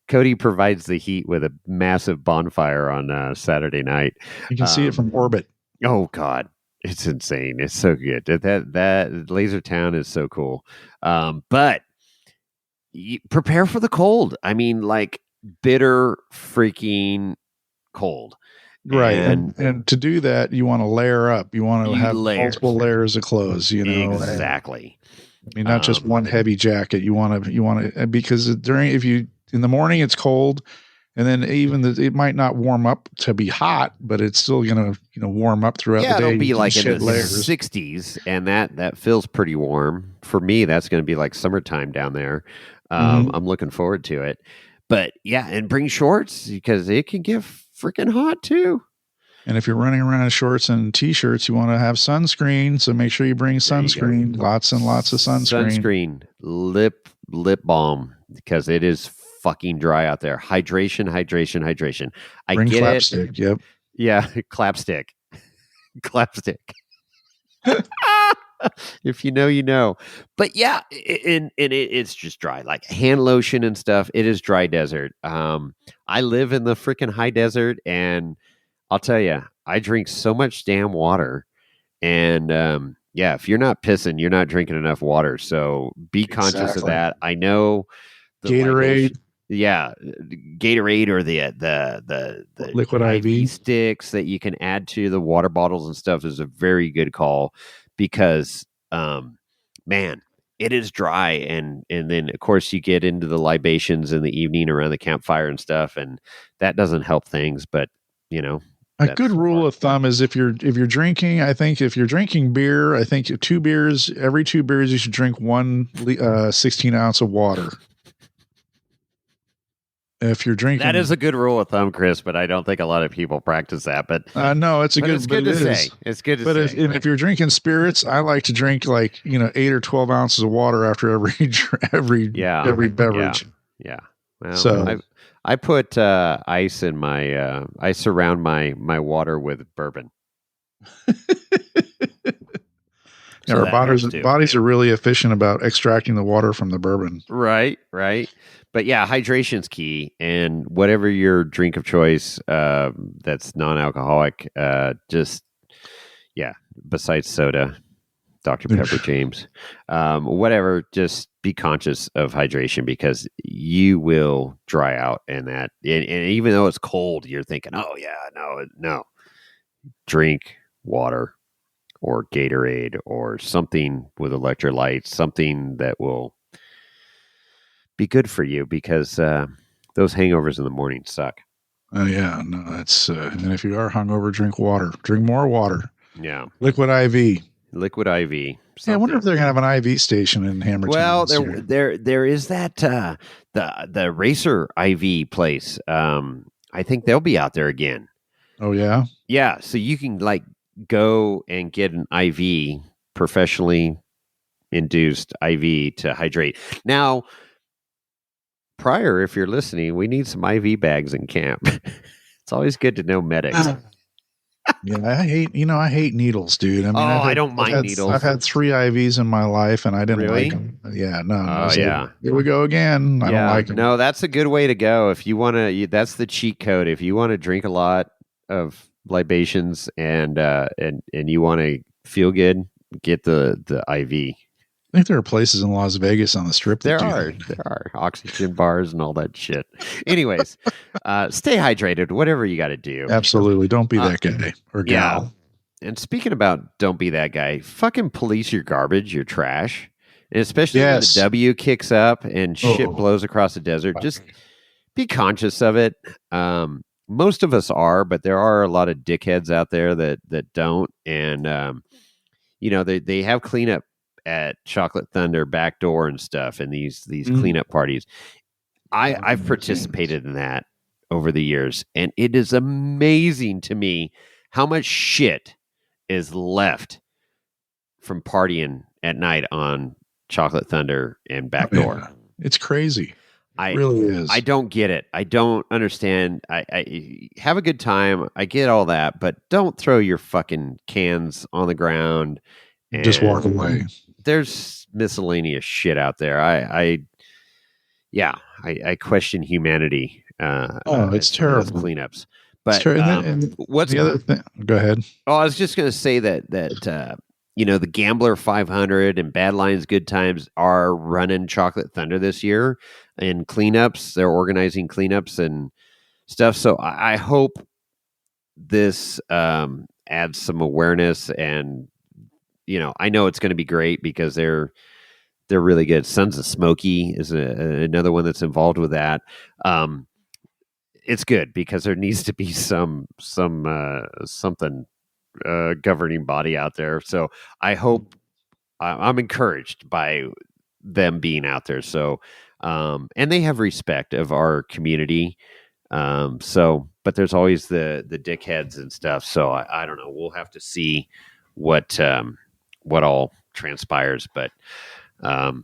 Cody provides the heat with a massive bonfire on Saturday night. You can see it from orbit. Oh God, it's insane! It's so good. That Laser Town is so cool. But you prepare for the cold. I mean, like bitter freaking cold. Right. And to do that, you want to layer up. You want to have multiple layers of clothes, Exactly. I mean, not just one heavy jacket. You want to, because in the morning it's cold, and then it might not warm up to be hot, but it's still going to, warm up throughout the day. It'll be like in the 60s, and that feels pretty warm. For me, that's going to be like summertime down there. I'm looking forward to it. But yeah, and bring shorts because it can get freaking hot too. And if you're running around in shorts and t-shirts, you want to have sunscreen. So make sure you bring sunscreen, lots and lots of sunscreen. Lip balm, because it is fucking dry out there. Hydration. Bring clapstick. Yep. Yeah. Clapstick. If you know, you know. But yeah, it's just dry, like hand lotion and stuff. It is dry desert. I live in the freaking high desert, and I'll tell you, I drink so much damn water. And if you're not pissing, you're not drinking enough water. So be conscious of that. I know Gatorade. Yeah, Gatorade or the Liquid IV. sticks that you can add to the water bottles and stuff is a very good call because, man, it is dry and then of course you get into the libations in the evening around the campfire and stuff, and that doesn't help things. But A good that's rule of thumb is if you're drinking, I think if you're drinking beer, I think every 2 beers you should drink 16 ounce of water. If you're drinking, that is a good rule of thumb, Chris. But I don't think a lot of people practice that. But no, it's it's good to say. It's good to but say. If you're drinking spirits, I like to drink 8 or 12 ounces of water after every beverage. Yeah. Well, So I put ice in my. I surround my water with bourbon. our bodies are really efficient about extracting the water from the bourbon. Right. But yeah, hydration's key, and whatever your drink of choice that's non-alcoholic, besides soda, Dr. Pepper, James, whatever, just be conscious of hydration because you will dry out, and even though it's cold, you're thinking, oh yeah, no, drink water or Gatorade or something with electrolytes, something that will be good for you because those hangovers in the morning suck. Oh yeah, no, that's and if you are hungover, drink water. Drink more water. Yeah, Liquid IV. Something. Yeah, I wonder if they're gonna have an IV station in Hammertown. Well, there is that the Racer IV place. I think they'll be out there again. Oh yeah, yeah. So you can go and get an IV, professionally induced IV to hydrate. Now, Pryor, if you're listening, we need some IV bags in camp. It's always good to know medics. Yeah, I hate needles, dude. I mean, I don't mind needles. I've had 3 IVs in my life, and I didn't Really? like them. Yeah, no. Oh, yeah. Here we go again. I don't like them. No, that's a good way to go. If you want to, that's the cheat code. If you want to drink a lot of libations and you want to feel good, get the IV. I think there are places in Las Vegas on the Strip. There are oxygen bars and all that shit. Anyways, stay hydrated, whatever you got to do. Absolutely. Don't be that guy or gal. Yeah. And speaking about don't be that guy, fucking police your garbage, your trash. And especially when the W kicks up and shit blows across the desert. Just be conscious of it. Most of us are, but there are a lot of dickheads out there that don't. And, they have cleanup at Chocolate Thunder backdoor and stuff, and these cleanup parties. I've participated in that over the years, and it is amazing to me how much shit is left from partying at night on Chocolate Thunder and backdoor. Yeah. It's crazy. It really is. I don't get it. I don't understand. I have a good time. I get all that, but don't throw your fucking cans on the ground. And just walk away. There's miscellaneous shit out there. I question humanity. It's terrible. Cleanups. But what's the other thing? Go ahead. Oh, I was just going to say that the Gambler 500 and Bad Lions Good Times are running Chocolate Thunder this year and cleanups. They're organizing cleanups and stuff. So I hope this adds some awareness, and I know it's going to be great because they're really good. Sons of Smokey is another one that's involved with that. It's good because there needs to be something governing body out there. So I hope I'm encouraged by them being out there. So and they have respect of our community. But there's always the dickheads and stuff. So I don't know. We'll have to see what all transpires, but well,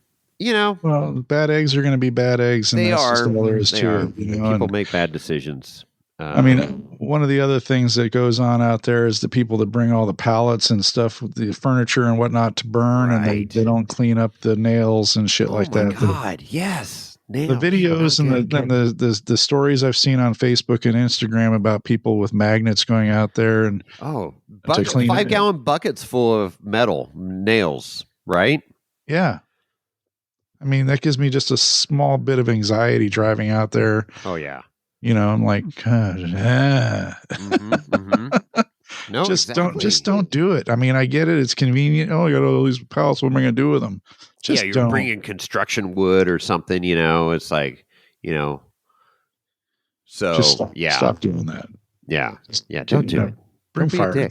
bad eggs are going to be bad eggs, and that's just all there is to it. People make bad decisions. I mean, one of the other things that goes on out there is the people that bring all the pallets and stuff with the furniture and whatnot to burn, and they don't clean up the nails and shit like that. God, yes. The videos and the stories I've seen on Facebook and Instagram about people with magnets going out there and to clean 5-gallon buckets full of metal nails, right? Yeah. I mean, that gives me just a small bit of anxiety driving out there. Oh yeah. I'm like, God, No, just exactly. don't do it. I mean, I get it. It's convenient. Oh, I got all these pallets. What am I going to do with them? Just you're don't. bringing construction wood or something. It's like, So Just stop doing that. Yeah, don't do it. Bring fire.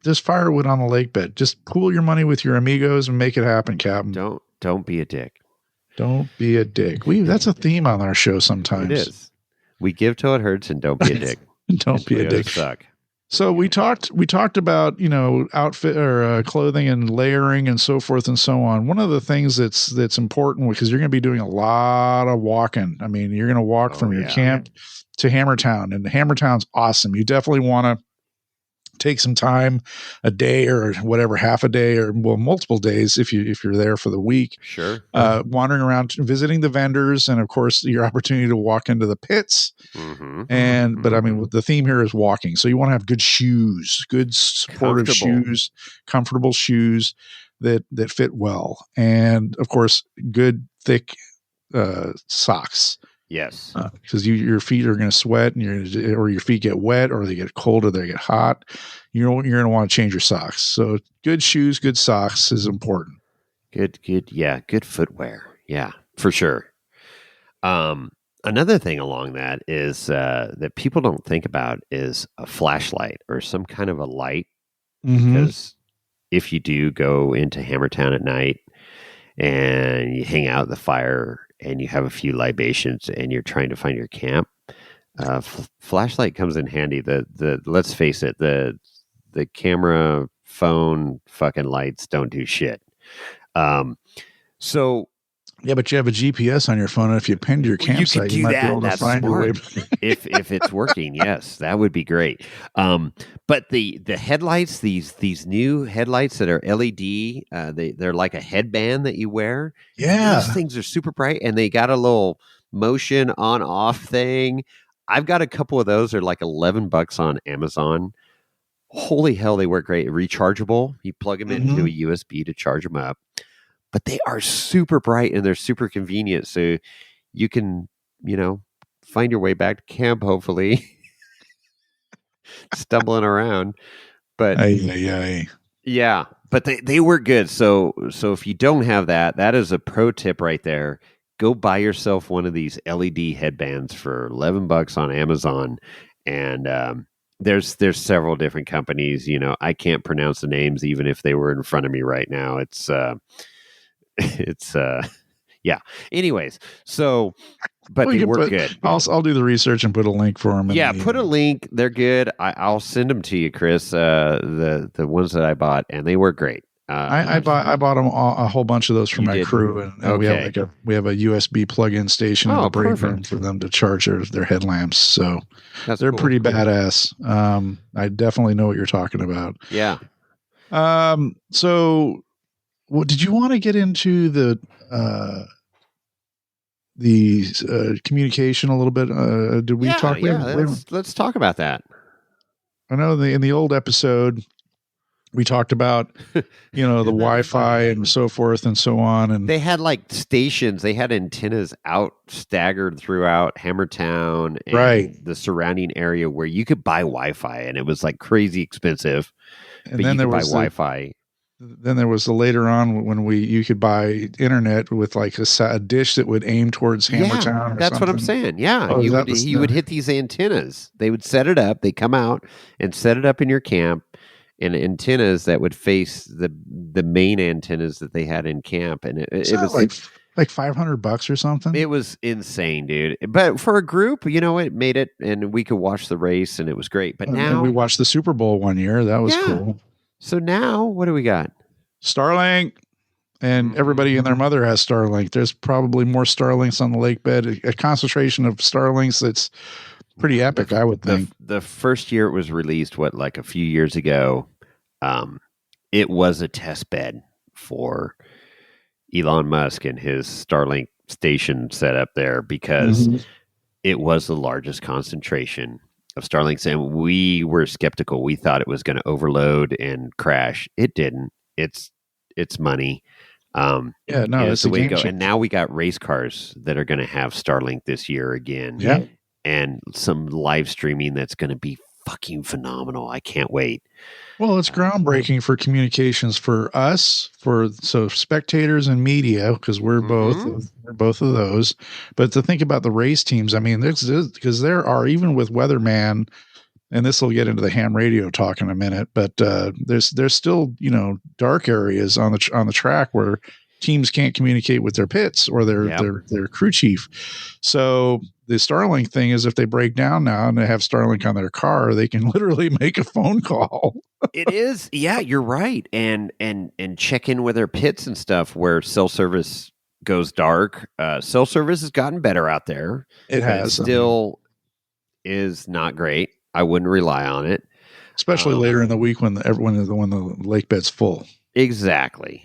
Just firewood on the lake bed. Just pool your money with your amigos and make it happen, Captain. Don't be a dick. Don't be a dick. That's a theme on our show sometimes. It is. We give till it hurts, and don't be a dick. Don't be a dick. Suck. So we talked about, outfit or clothing and layering and so forth and so on. One of the things that's important, because you're going to be doing a lot of walking. I mean, you're going to walk from your camp to Hammertown, and Hammertown's awesome. You definitely want to take some time, a day or whatever, half a day or multiple days if you're there for the week. Sure. Wandering around, visiting the vendors, and of course your opportunity to walk into the pits. But I mean, the theme here is walking. So you want to have good shoes, good supportive shoes, comfortable shoes that fit well. And of course, good thick socks. Yes. Because your feet are going to sweat, and or your feet get wet, or they get cold, or they get hot. You're going to want to change your socks. So good shoes, good socks is important. Good. Yeah. Good footwear. Yeah, for sure. Another thing along that is that people don't think about is a flashlight or some kind of a light. Because if you do go into Hammertown at night and you hang out at the fire and you have a few libations and you're trying to find your camp, flashlight comes in handy. The let's face it, the camera, phone, fucking lights don't do shit. So yeah, but you have a GPS on your phone, and if you pinned your campsite, you might be able to find your way. if it's working, yes, that would be great. But the headlights, these new headlights that are LED, they're like a headband that you wear. Yeah, these things are super bright, and they got a little motion on off thing. I've got a couple of those. They're like $11 on Amazon. Holy hell, they work great. Rechargeable. You plug them into a USB to charge them up. But they are super bright and they're super convenient. So you can, find your way back to camp, hopefully. Stumbling around. But yeah, but they work good. So if you don't have that, that is a pro tip right there. Go buy yourself one of these LED headbands for $11 on Amazon. And there's several different companies. I can't pronounce the names even if they were in front of me right now. Yeah. Anyways, so but they work good. I'll do the research and put a link for them. Put a link. They're good. I'll send them to you, Chris. The ones that I bought, and they work great. I bought them a whole bunch of those for my crew, and we have a USB plug-in station in the break room for them to charge their headlamps. So they're pretty badass. I definitely know what you're talking about. Yeah. So, did you want to get into the communication a little bit? Did we talk? Let's talk about that. I know in the old episode we talked about, the Wi-Fi and so forth and so on. And they had like stations. They had antennas out staggered throughout Hammertown and the surrounding area where you could buy Wi-Fi, and it was like crazy expensive. And then there was Wi-Fi. Then there was the later on when you could buy internet with like a dish that would aim towards Hammertown. Yeah, that's what I'm saying. Yeah, you would hit these antennas. They would set it up. They come out and set it up in your camp, and antennas that would face the main antennas that they had in camp, and it was like $500 or something. It was insane, dude. But for a group, it made it, and we could watch the race, and it was great. But now we watched the Super Bowl one year. That was cool. So now, what do we got? Starlink, and everybody and their mother has Starlink. There's probably more Starlinks on the lake bed. A concentration of Starlinks that's pretty epic, I would think. The first year it was released, like a few years ago, it was a test bed for Elon Musk and his Starlink station set up there because it was the largest concentration of Starlinks, and we were skeptical. We thought it was going to overload and crash. It didn't. It's money. Yeah, no, is it's the a way to game go. changer. And now we got race cars that are going to have Starlink this year again. Yeah. And some live streaming that's going to be fucking phenomenal. I can't wait. Well, it's groundbreaking for communications for us, for so spectators and media, because we're both of those. But to think about the race teams, I mean, there's because there are, even with Weatherman, and this will get into the ham radio talk in a minute, but there's still, you know, dark areas on the track where teams can't communicate with their pits or their crew chief. So the Starlink thing is, if they break down now and they have Starlink on their car, they can literally make a phone call. It is. Yeah, you're right. And check in with their pits and stuff where cell service goes dark. Cell service has gotten better out there. It but has. It still is not great. I wouldn't rely on it. Especially later in the week when the lake bed's full. Exactly.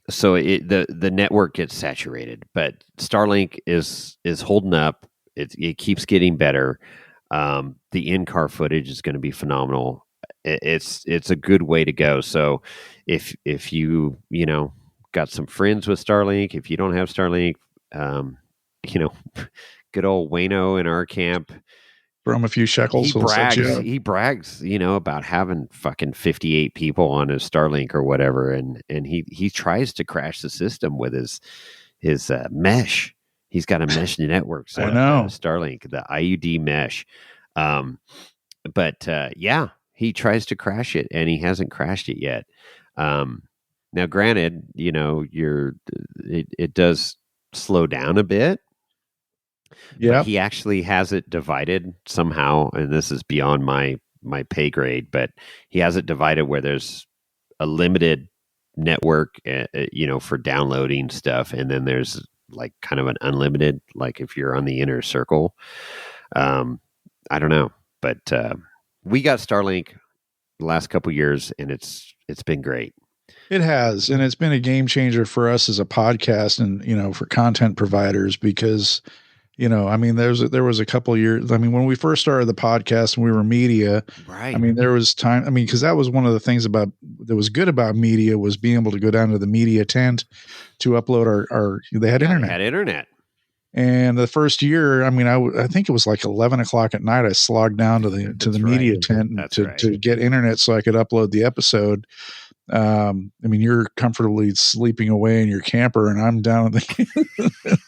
So the network gets saturated, but Starlink is holding up. It keeps getting better. The in-car footage is going to be phenomenal. It's a good way to go. So if you got some friends with Starlink, if you don't have Starlink, good old Wayno in our camp, throw him a few shekels. He brags, about having fucking 58 people on his Starlink or whatever, and he tries to crash the system with his mesh. He's got a mesh network. So I know Starlink, the IUD mesh. But he tries to crash it, and he hasn't crashed it yet. Now, granted, it does slow down a bit. Yeah, but he actually has it divided somehow, and this is beyond my pay grade. But he has it divided where there's a limited network, for downloading stuff, and then there's like kind of an unlimited, like if you're on the inner circle. I don't know, but we got Starlink the last couple years, and it's been great. It has, and it's been a game changer for us as a podcast, and for content providers, because I mean, there was a couple of years. I mean, when we first started the podcast and we were media, right? I mean, there was time. I mean, because that was one of the things that was good about media, was being able to go down to the media tent to upload our. They had internet. They had internet. And the first year, I mean, I think it was like 11 o'clock at night. I slogged down to the media tent to get internet so I could upload the episode. I mean, you're comfortably sleeping away in your camper, and I'm down in the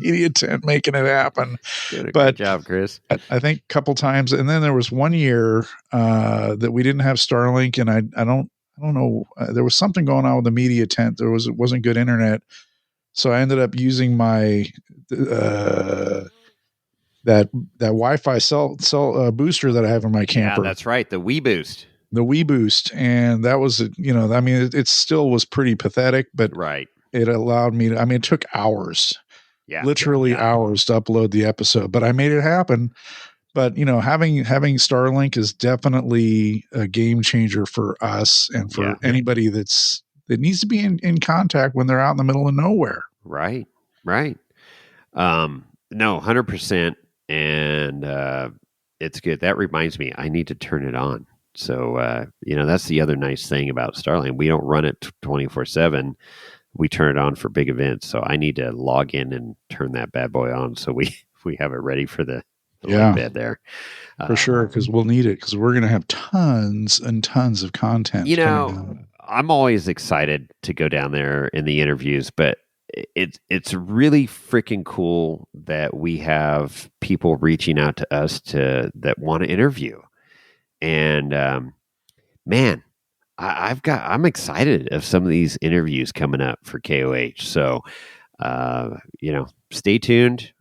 media tent making it happen. Good job, Chris. I think a couple times, and then there was one year that we didn't have Starlink, and I don't know. There was something going on with the media tent. It wasn't good internet, so I ended up using my that Wi-Fi cell booster that I have in my camper. Yeah, that's right, the Wii Boost. The Wii Boost, and that was, I mean, it still was pretty pathetic, but it allowed me to, I mean, it took hours, literally hours to upload the episode, but I made it happen. But, having Starlink is definitely a game changer for us and for anybody that needs to be in contact when they're out in the middle of nowhere. Right. No, 100%. And it's good. That reminds me, I need to turn it on. So, that's the other nice thing about Starlink. We don't run it 24/7. We turn it on for big events. So I need to log in and turn that bad boy on so we have it ready for the bed there. For sure, because we'll need it, because we're going to have tons and tons of content. I'm always excited to go down there in the interviews, but it's really freaking cool that we have people reaching out to us that want to interview. And man, I'm excited of some of these interviews coming up for KOH. So, stay tuned.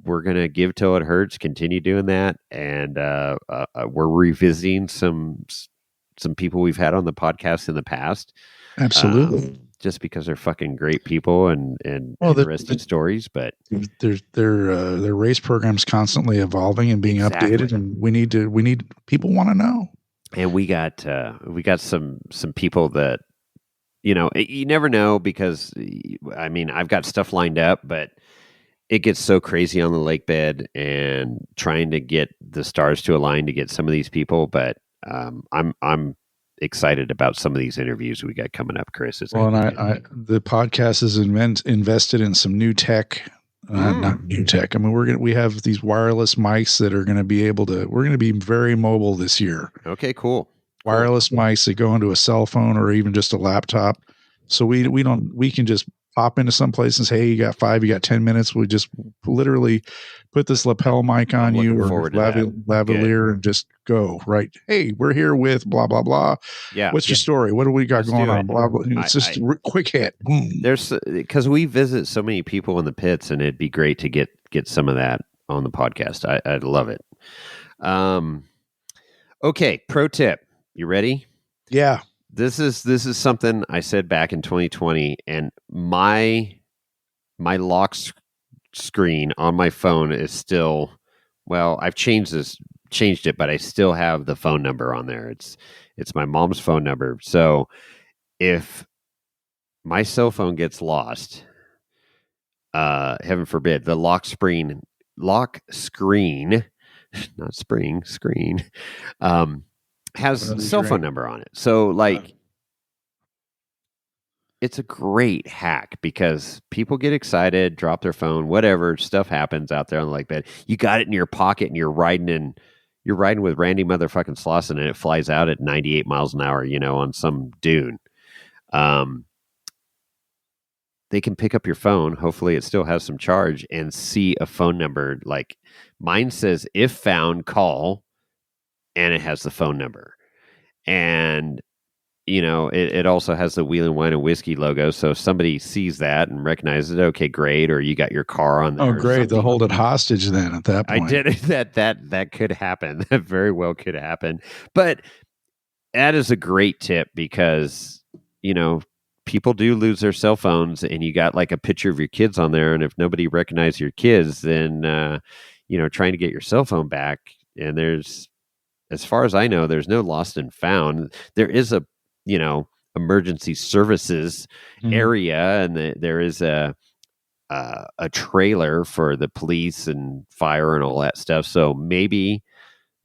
We're gonna give till it hurts. Continue doing that, and we're revisiting some people we've had on the podcast in the past. Absolutely. Just because they're fucking great people and interesting stories, but their race program's constantly evolving and being updated, and we need people want to know. And we got some people that you never know, because I mean, I've got stuff lined up, but it gets so crazy on the lake bed and trying to get the stars to align to get some of these people. But I'm excited about some of these interviews we got coming up, Chris. Well, and the podcast is invested in some new tech. Not new tech. I mean, we have these wireless mics that are going to be we're going to be very mobile this year. Okay, cool. Wireless mics that go into a cell phone or even just a laptop. So we can just pop into some place and say, hey, you got 10 minutes. We just literally put this lapel mic on you or lavalier and just go, right? Hey, we're here with blah, blah, blah. Yeah. What's your story? What do we got going on? Blah, blah. It's just quick hit. Boom. Because we visit so many people in the pits, and it'd be great to get some of that on the podcast. I'd love it. Okay. Pro tip. You ready? Yeah. This is something I said back in 2020, and my lock screen on my phone is still, well, I've changed it, but I still have the phone number on there. It's my mom's phone number. So if my cell phone gets lost, heaven forbid, the lock screen, not screen, has a cell phone number on it. So it's a great hack because people get excited, drop their phone, whatever stuff happens out there on the lake bed. You got it in your pocket and you're riding with Randy motherfucking Slauson and it flies out at 98 miles an hour, on some dune. They can pick up your phone. Hopefully it still has some charge and see a phone number. Like mine says, if found, call, and it has the phone number. And it also has the Wheel and Wine and Whiskey logo. So if somebody sees that and recognizes it, okay, great. Or you got your car on there. Oh, great. They'll hold it hostage then at that point. I did it. That could happen. That very well could happen. But that is a great tip because, people do lose their cell phones and you got like a picture of your kids on there. And if nobody recognizes your kids, then, trying to get your cell phone back. And as far as I know, there's no lost and found. There is a, emergency services area, and there is a trailer for the police and fire and all that stuff. So maybe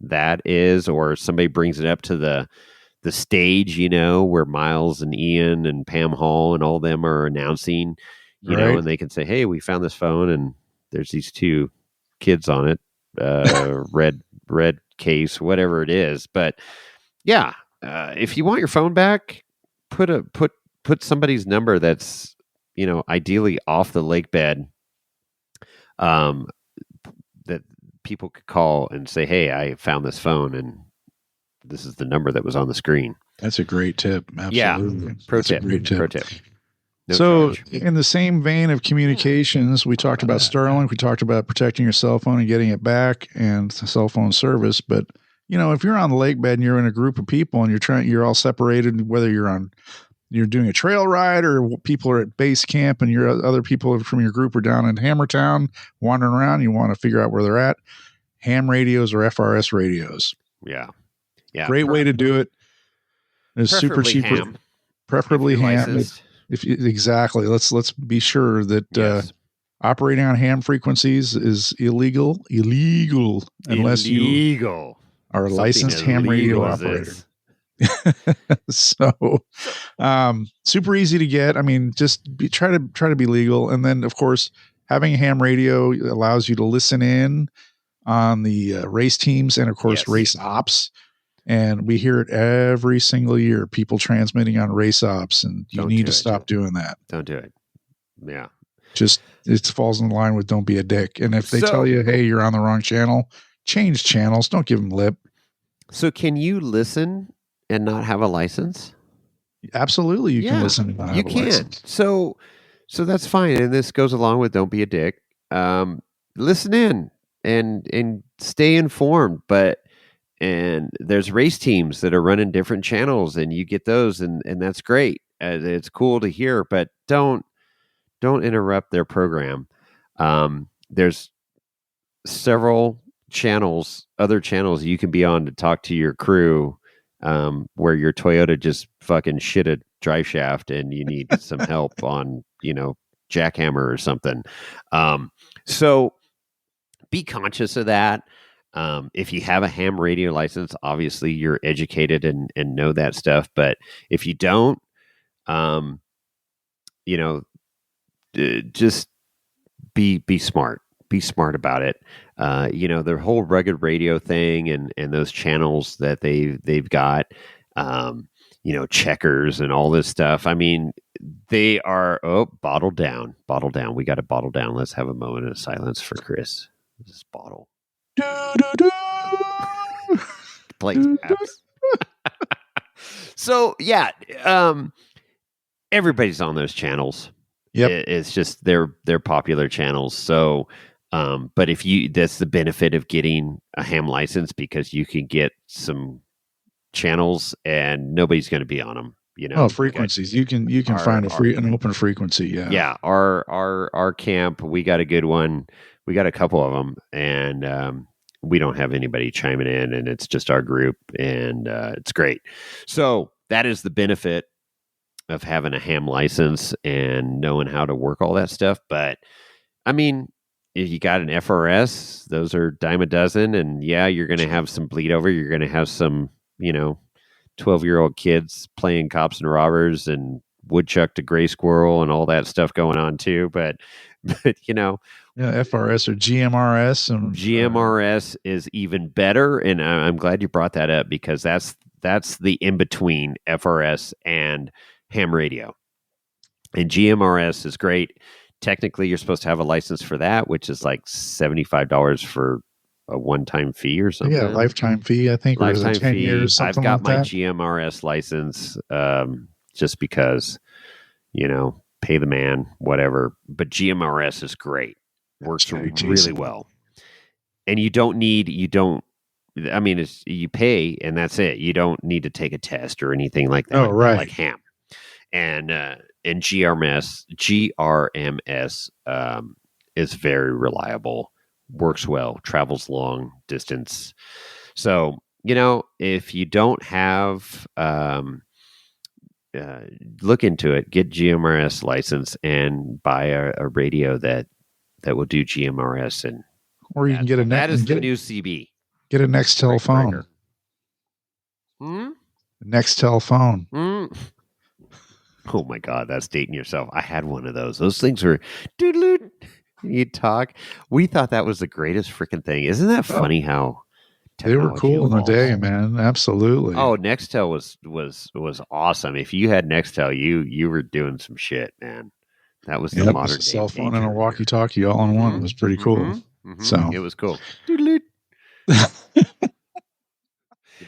that is, or somebody brings it up to the stage, where Miles and Ian and Pam Hall and all of them are announcing, and they can say, hey, we found this phone and there's these two kids on it, red case, whatever it is. But yeah, if you want your phone back, put somebody's number that's, ideally off the lake bed, that people could call and say, hey, I found this phone and this is the number that was on the screen. That's a great tip. Absolutely. Yeah. Pro tip. No so charge. In the same vein of communications, we talked about Starlink, we talked about protecting your cell phone and getting it back and cell phone service. But, if you're on the lake bed and you're in a group of people and you're all separated, whether you're doing a trail ride or people are at base camp and other people from your group are down in Hammertown wandering around, you want to figure out where they're at. Ham radios or FRS radios. Yeah. Great way to do it. It's super cheap. Preferably ham. Exactly. Let's be sure that operating on ham frequencies is illegal unless you are a licensed ham radio operator. So, super easy to get. I mean, just try to be legal. And then of course, having a ham radio allows you to listen in on the race teams and of course race ops. And we hear it every single year, people transmitting on race ops, and you need to stop doing that. Don't do it. Yeah. Just, it falls in line with don't be a dick. And if they tell you, hey, you're on the wrong channel, change channels. Don't give them lip. So can you listen and not have a license? Absolutely. You can listen and not have a license. So that's fine. And this goes along with don't be a dick. Listen in and stay informed, and there's race teams that are running different channels and you get those and that's great. It's cool to hear, but don't interrupt their program. There's several other channels you can be on to talk to your crew, where your Toyota just fucking shit a drive shaft and you need some help on, jackhammer or something. So be conscious of that. If you have a ham radio license, obviously you're educated and know that stuff. But if you don't, um, you know, just be smart. Be smart about it. Their whole rugged radio thing and those channels that they've got, checkers and all this stuff. I mean, they are bottled down. We got to bottle down. Let's have a moment of silence for Chris. This bottle. Plate taps. So yeah, everybody's on those channels. Yep. It's just they're popular channels. So, but that's the benefit of getting a ham license, because you can get some channels and nobody's going to be on them. Frequencies. You can find an open frequency. Yeah. Yeah. Our camp, we got a good one. We got a couple of them, and we don't have anybody chiming in, and it's just our group, and it's great. So that is the benefit of having a ham license and knowing how to work all that stuff. But I mean, if you got an FRS, those are dime a dozen, and yeah, you're going to have some bleed over. You're going to have some, 12-year-old kids playing cops and robbers and woodchuck to gray squirrel and all that stuff going on too. But FRS or GMRS, and GMRS is even better. And I'm glad you brought that up, because that's the in between FRS and ham radio. And GMRS is great. Technically, you're supposed to have a license for that, which is like $75 for a one-time fee or something. Yeah, lifetime fee, I think. Lifetime or is it 10 fee. years, something I've got like my that? GMRS license just because, pay the man, whatever. But GMRS is great. Works really well. And you pay and that's it. You don't need to take a test or anything like that. Oh, right. Like ham. And GRMS is very reliable, works well, travels long distance. So, if you don't have, look into it, get GMRS license and buy a radio that will do GMRS. And or you can get that is the new CB. Get a Nextel phone. Nextel phone. Oh my God, that's dating yourself. I had one of those. Those things were doodle. You talk. We thought that was the greatest freaking thing. Isn't that funny how they were cool in the day, man? Absolutely. Oh, Nextel was awesome. If you had Nextel, you were doing some shit, man. That was the modern cell phone and a walkie-talkie all in one. It was pretty cool. So it was cool.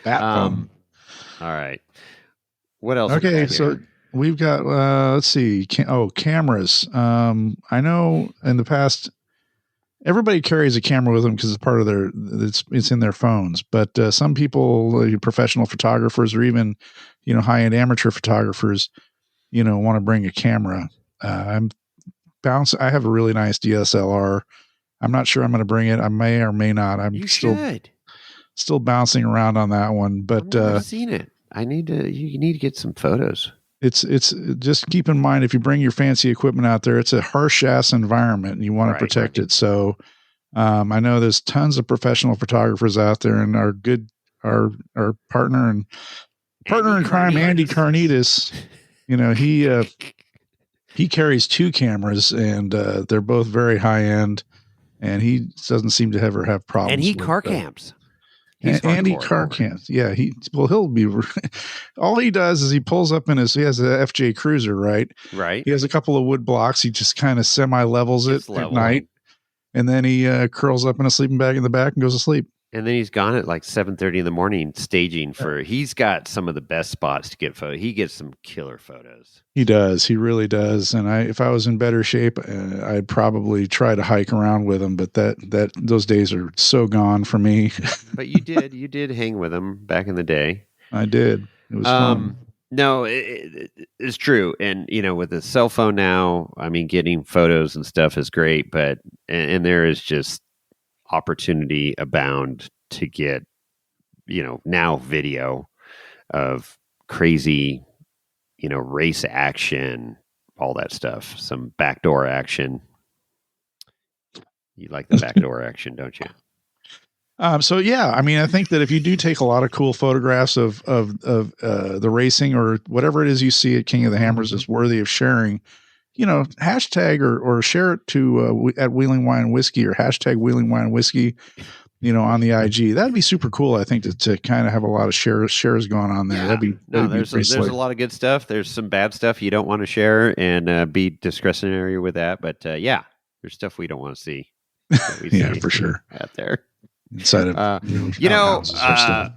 Bat phone. All right. What else? Okay, so we've got let's see. Cameras. I know in the past everybody carries a camera with them because it's part of it's in their phones. But some people, professional photographers or even high-end amateur photographers, want to bring a camera. I have a really nice DSLR. I'm not sure I'm going to bring it. I may or may not. Still bouncing around on that one, but I've seen it. You need to get some photos. It's just keep in mind, if you bring your fancy equipment out there, it's a harsh ass environment and you want to protect it. So I know there's tons of professional photographers out there, and our partner in crime, Andy Carnitas, he carries 2 cameras, and they're both very high end, and he doesn't seem to ever have problems. And he car camps. Andy car camps. Yeah, he'll be. All he does is he pulls up he has a FJ Cruiser, right? Right. He has a couple of wood blocks. He just kind of semi-levels it at night, and then he curls up in a sleeping bag in the back and goes to sleep. And then he's gone at like 7:30 in the morning staging he's got some of the best spots to get photos. He gets some killer photos. He does. He really does. And if I was in better shape, I'd probably try to hike around with him, but those days are so gone for me. But you did hang with him back in the day. I did. It was fun. No, it's true. And, with the cell phone now, I mean, getting photos and stuff is great, but, and there is just opportunity abound to get, now video of crazy, race action, all that stuff, some backdoor action. You like the backdoor action, don't you? So yeah, I mean, I think that if you do take a lot of cool photographs of the racing or whatever it is you see at King of the Hammers is worthy of sharing, hashtag or share it to at Wheeling Wine Whiskey or hashtag Wheeling Wine Whiskey, on the IG. That'd be super cool. I think to kind of have a lot of shares going on there. Yeah. That'd be There's pretty slick. a lot of good stuff. There's some bad stuff you don't want to share and be discretionary with that. But yeah, there's stuff we don't want to see. Yeah, for sure. Out there. Inside of outhouses or stuff.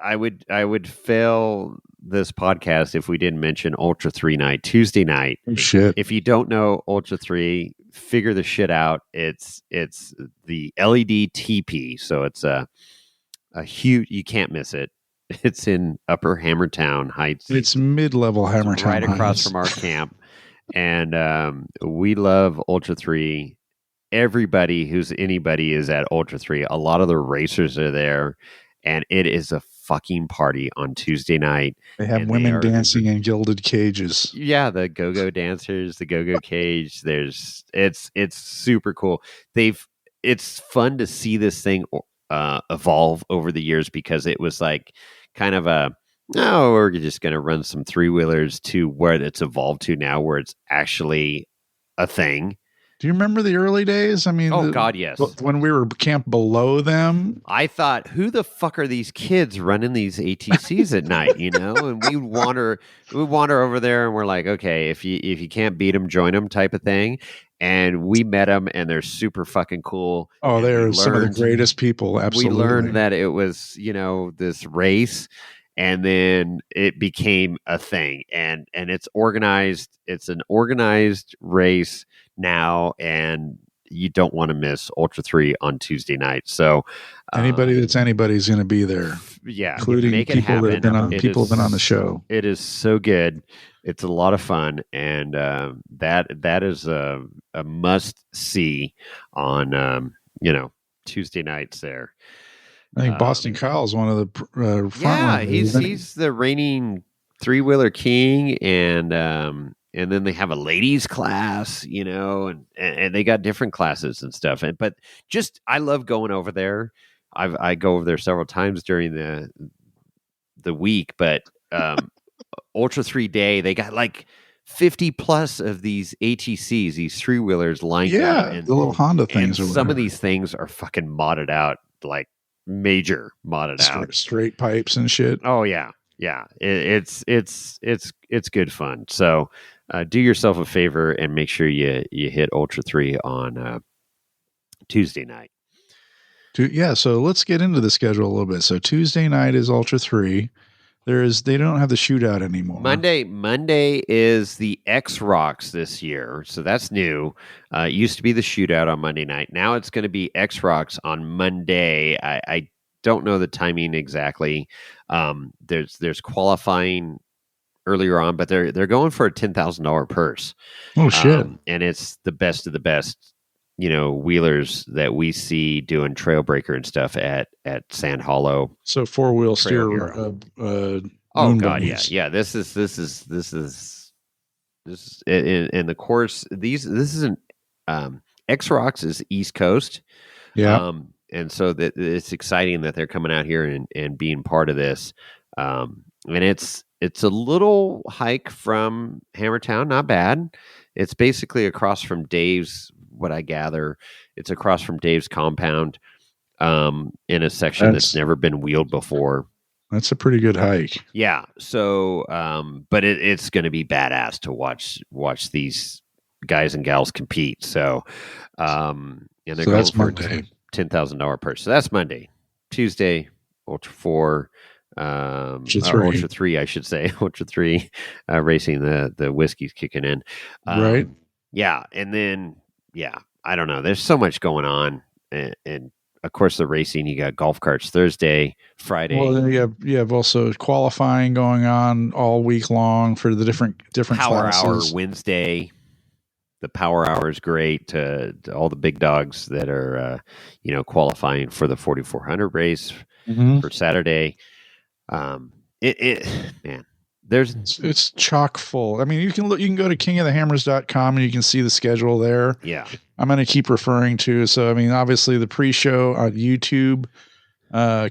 I would fail this podcast if we didn't mention Ultra 3 night, Tuesday night. Oh, shit. If you don't know Ultra 3, figure the shit out. It's the LED TP, so it's a huge. You can't miss it. It's in Upper Hammertown Heights. It's mid-level Hammertown, it's right across Heights. from our camp, and we love Ultra 3. Everybody who's anybody is at Ultra 3. A lot of the racers are there, and it is a fucking party on Tuesday night. They have women dancing in gilded cages. Yeah, the go-go dancers, the go-go cage. It's super cool. It's fun to see this thing evolve over the years because it was like kind of we're just going to run some three-wheelers to where it's evolved to now, where it's actually a thing. Do you remember the early days? I mean, God, yes. When we were camped below them, I thought, who the fuck are these kids running these ATCs at night? And we wander over there, and we're like, okay, if you can't beat them, join them, type of thing. And we met them, and they're super fucking cool. Oh, they're some of the greatest people. Absolutely, we learned that it was this race. And then it became a thing, and it's organized. It's an organized race now, and you don't want to miss Ultra 3 on Tuesday night. So anybody that's anybody's going to be there. Yeah, including people that have been on have been on the show. It is so good. It's a lot of fun, and that is a must see on Tuesday nights there. I think Boston Kyle is one of the front runners. He's the reigning three-wheeler king, and then they have a ladies class, and they got different classes and stuff. But I love going over there. I go over there several times during the week, but Ultra 3 Day, they got like 50 plus of these ATCs, these three-wheelers lined up. Yeah, and the little Honda things. And some of these things are fucking modded out, like major modded out, straight pipes and shit. Oh yeah. It's good fun. So do yourself a favor and make sure you hit Ultra 3 on Tuesday night. So let's get into the schedule a little bit. So Tuesday night is Ultra 3. They don't have the shootout anymore. Monday is the X Rocks this year, so that's new. It used to be the shootout on Monday night. Now it's going to be X Rocks on Monday. I don't know the timing exactly. There's qualifying earlier on, but they're going for a $10,000 purse. Oh shit! And it's the best of the best, wheelers that we see doing trail breaker and stuff at Sand Hollow. So 4-wheel steer. Oh god, yeah. This is in the course. This isn't X Rocks is East Coast. Yeah. And so that it's exciting that they're coming out here and being part of this. And it's a little hike from Hammertown, not bad. It's basically across from Dave's. What I gather, it's across from Dave's compound, in a section that's never been wheeled before. That's a pretty good hike. Yeah. So, but it's going to be badass to watch these guys and gals compete. So, and they're going that's for Monday. $10,000 purse. So that's Monday. Tuesday, Ultra 4, Ultra 3, I should say. Ultra 3, racing, the whiskey's kicking in. Right. Yeah. And then, I don't know. There's so much going on. And of course, the racing, you got golf carts Thursday, Friday. Well, then you have also qualifying going on all week long for the different Power classes. Hour Wednesday. The Power Hour is great to all the big dogs that are, qualifying for the 4,400 race for Saturday. Man, It's chock full. I mean, you can go to kingofthehammers.com and you can see the schedule there. Yeah. I'm going to keep referring to. So, I mean, obviously the pre-show on YouTube,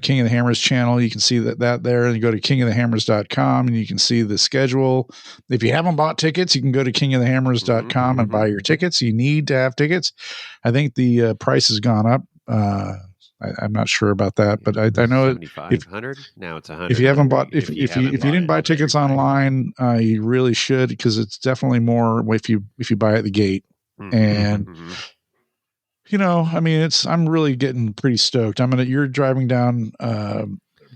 King of the Hammers channel, you can see that there, and you go to kingofthehammers.com and you can see the schedule. If you haven't bought tickets, you can go to kingofthehammers.com and buy your tickets. You need to have tickets. I think the price has gone up. I'm not sure about that, but I know 7,500. Now it's 100. If you haven't bought, if you didn't buy tickets online, you really should, because it's definitely more if you buy at the gate. And you know, I mean, I'm really getting pretty stoked. You're driving down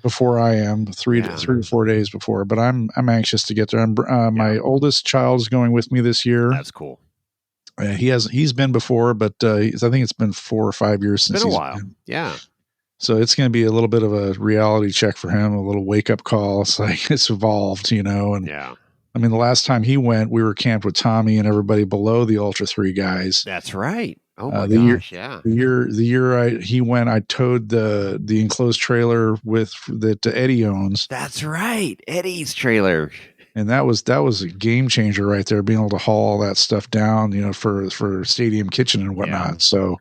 before I am, 3 to 4 days before, but I'm anxious to get there. My oldest child is going with me this year. That's cool. He's been before, but I think it's been 4 or 5 years since. It's been a while. Yeah. So it's going to be a little bit of a reality check for him, a little wake up call. It's like it's evolved, you know. And yeah, I mean, the last time he went, we were camped with Tommy and everybody below the Ultra 3 guys. That's right. Oh my gosh, yeah. The year he went, I towed the enclosed trailer that Eddie owns. That's right, Eddie's trailer. And that was a game changer right there, being able to haul all that stuff down, you know, for Stadium Kitchen and whatnot. Yeah. So,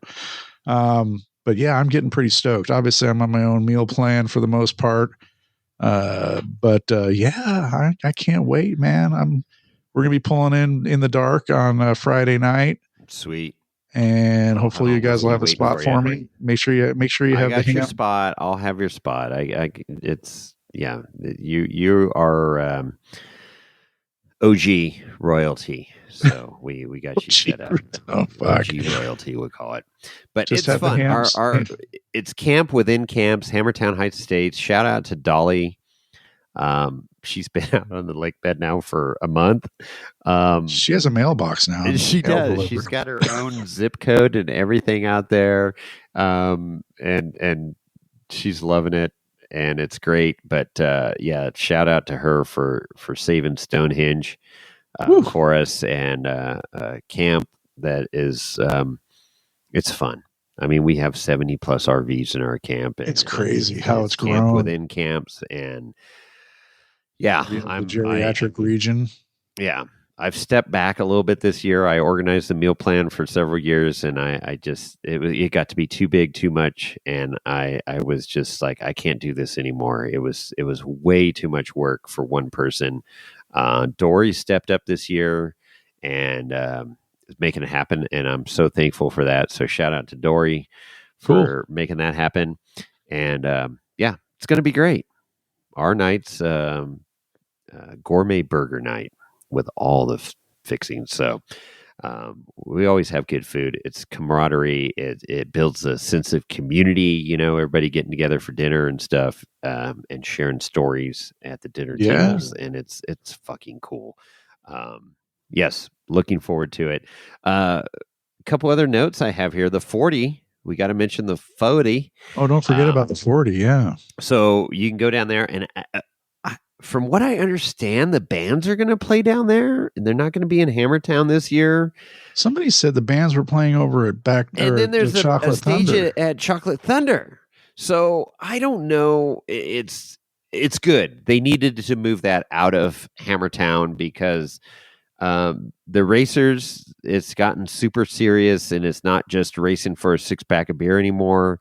but yeah, I'm getting pretty stoked. Obviously, I'm on my own meal plan for the most part. But yeah, I can't wait, man. We're gonna be pulling in the dark on Friday night. Sweet. And hopefully you guys will have a spot for me. Make sure you have your spot. I'll have your spot. You are OG royalty. So we got you set up. Oh, fuck. OG royalty, we'll call it. But just it's fun. It's camp within camps, Hammertown Heights Estates. Shout out to Dolly. She's been out on the lake bed now for a month. She has a mailbox now. She does. Delivered. She's got her own zip code and everything out there. And she's loving it, and it's great. But yeah, shout out to her for saving Stonehenge for us, and camp that is it's fun. I mean, we have 70 plus RVs in our camp. And it's crazy how it's grown within camps. And yeah, I'm the geriatric region. Yeah. I've stepped back a little bit this year. I organized the meal plan for several years, and it got to be too big, too much. And I was just like, I can't do this anymore. It was way too much work for one person. Dory stepped up this year and is making it happen. And I'm so thankful for that. So shout out to Dory for making that happen. And yeah, it's going to be great. Our night's gourmet burger night with all the fixings. So we always have good food. It's camaraderie. It builds a sense of community, you know, everybody getting together for dinner and stuff, and sharing stories at the dinner tables. And it's fucking cool. Yes, looking forward to it. A couple other notes I have here. The 40, we got to mention the 40. Oh, don't forget about the 40. Yeah. So you can go down there, and from what I understand, the bands are going to play down there, and they're not going to be in Hammertown this year. Somebody said the bands were playing over at and then there's a stage at Chocolate Thunder. So I don't know. It's good. They needed to move that out of Hammertown because the racers, it's gotten super serious, and it's not just racing for a 6-pack of beer anymore.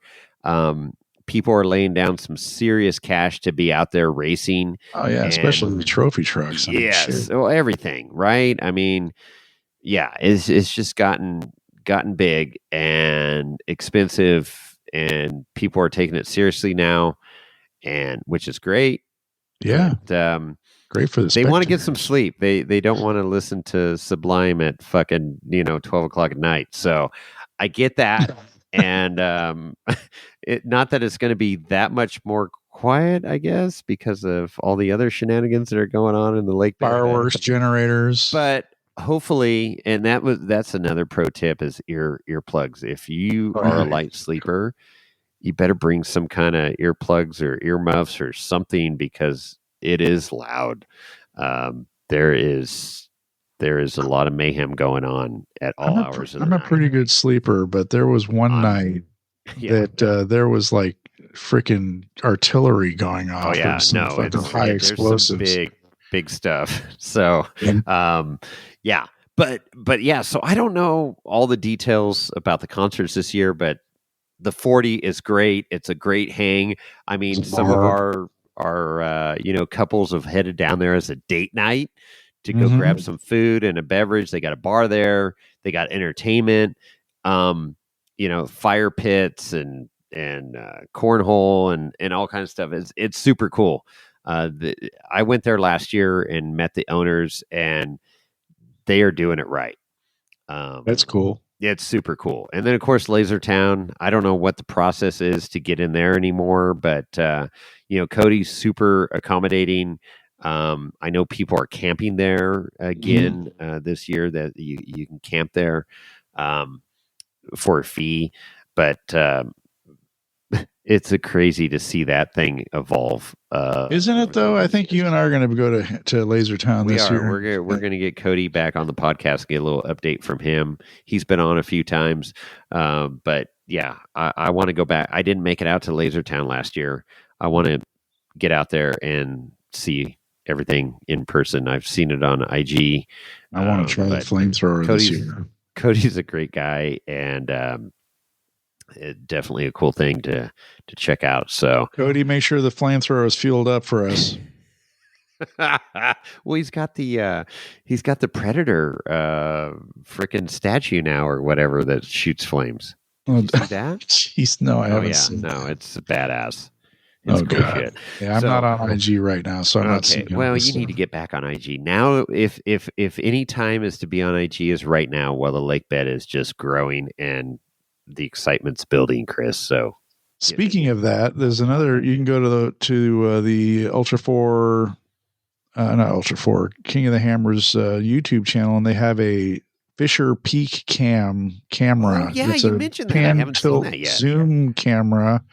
People are laying down some serious cash to be out there racing. Oh yeah, especially the trophy trucks. Yes, well, everything, right? I mean, yeah, it's just gotten big and expensive, and people are taking it seriously now, and which is great. Yeah, but, great for the. They want to get some sleep. They don't want to listen to Sublime at fucking 12 o'clock at night. So I get that. And not that it's going to be that much more quiet, I guess, because of all the other shenanigans that are going on in the lake. Fireworks, generators. But hopefully, and that's another pro tip is earplugs. If you are a light sleeper, you better bring some kind of earplugs or earmuffs or something, because it is loud. There is a lot of mayhem going on at all hours of the night. I'm a pretty good sleeper, but there was one night that there was like freaking artillery going off. Oh yeah, high explosives. big stuff. So, yeah. But yeah, so I don't know all the details about the concerts this year, but the 40 is great. It's a great hang. I mean, some of our couples have headed down there as a date night to go grab some food and a beverage. They got a bar there. They got entertainment, fire pits and cornhole and all kinds of stuff. It's super cool. I went there last year and met the owners, and they are doing it right. That's cool. It's super cool. And then, of course, Laser Town. I don't know what the process is to get in there anymore, but, Cody's super accommodating. I know people are camping there again this year, that you can camp there for a fee. But it's crazy to see that thing evolve. Isn't it, though? I think you and I are going to go to Laser Town this year. We're going to get Cody back on the podcast, get a little update from him. He's been on a few times. But yeah, I want to go back. I didn't make it out to Laser Town last year. I want to get out there and see everything in person. I've seen it on IG. I want to try the flamethrower this year. Cody's a great guy, and definitely a cool thing to check out. So, Cody, make sure the flamethrower is fueled up for us. Well, he's got the Predator freaking statue now, or whatever, that shoots flames. Did you see that? Jeez, no, I haven't seen that. No, it's badass. It's cool shit. Yeah, I'm not on IG right now, so I'm not seeing it. Well, you need to get back on IG now. If any time is to be on IG, is right now, while the lake bed is just growing and the excitement's building, Chris. So, speaking of that, there's another. You can go to the Ultra 4, not Ultra 4, King of the Hammers YouTube channel, and they have a Fisher Peak camera. Oh, yeah, you mentioned that. I haven't seen that yet. Zoom camera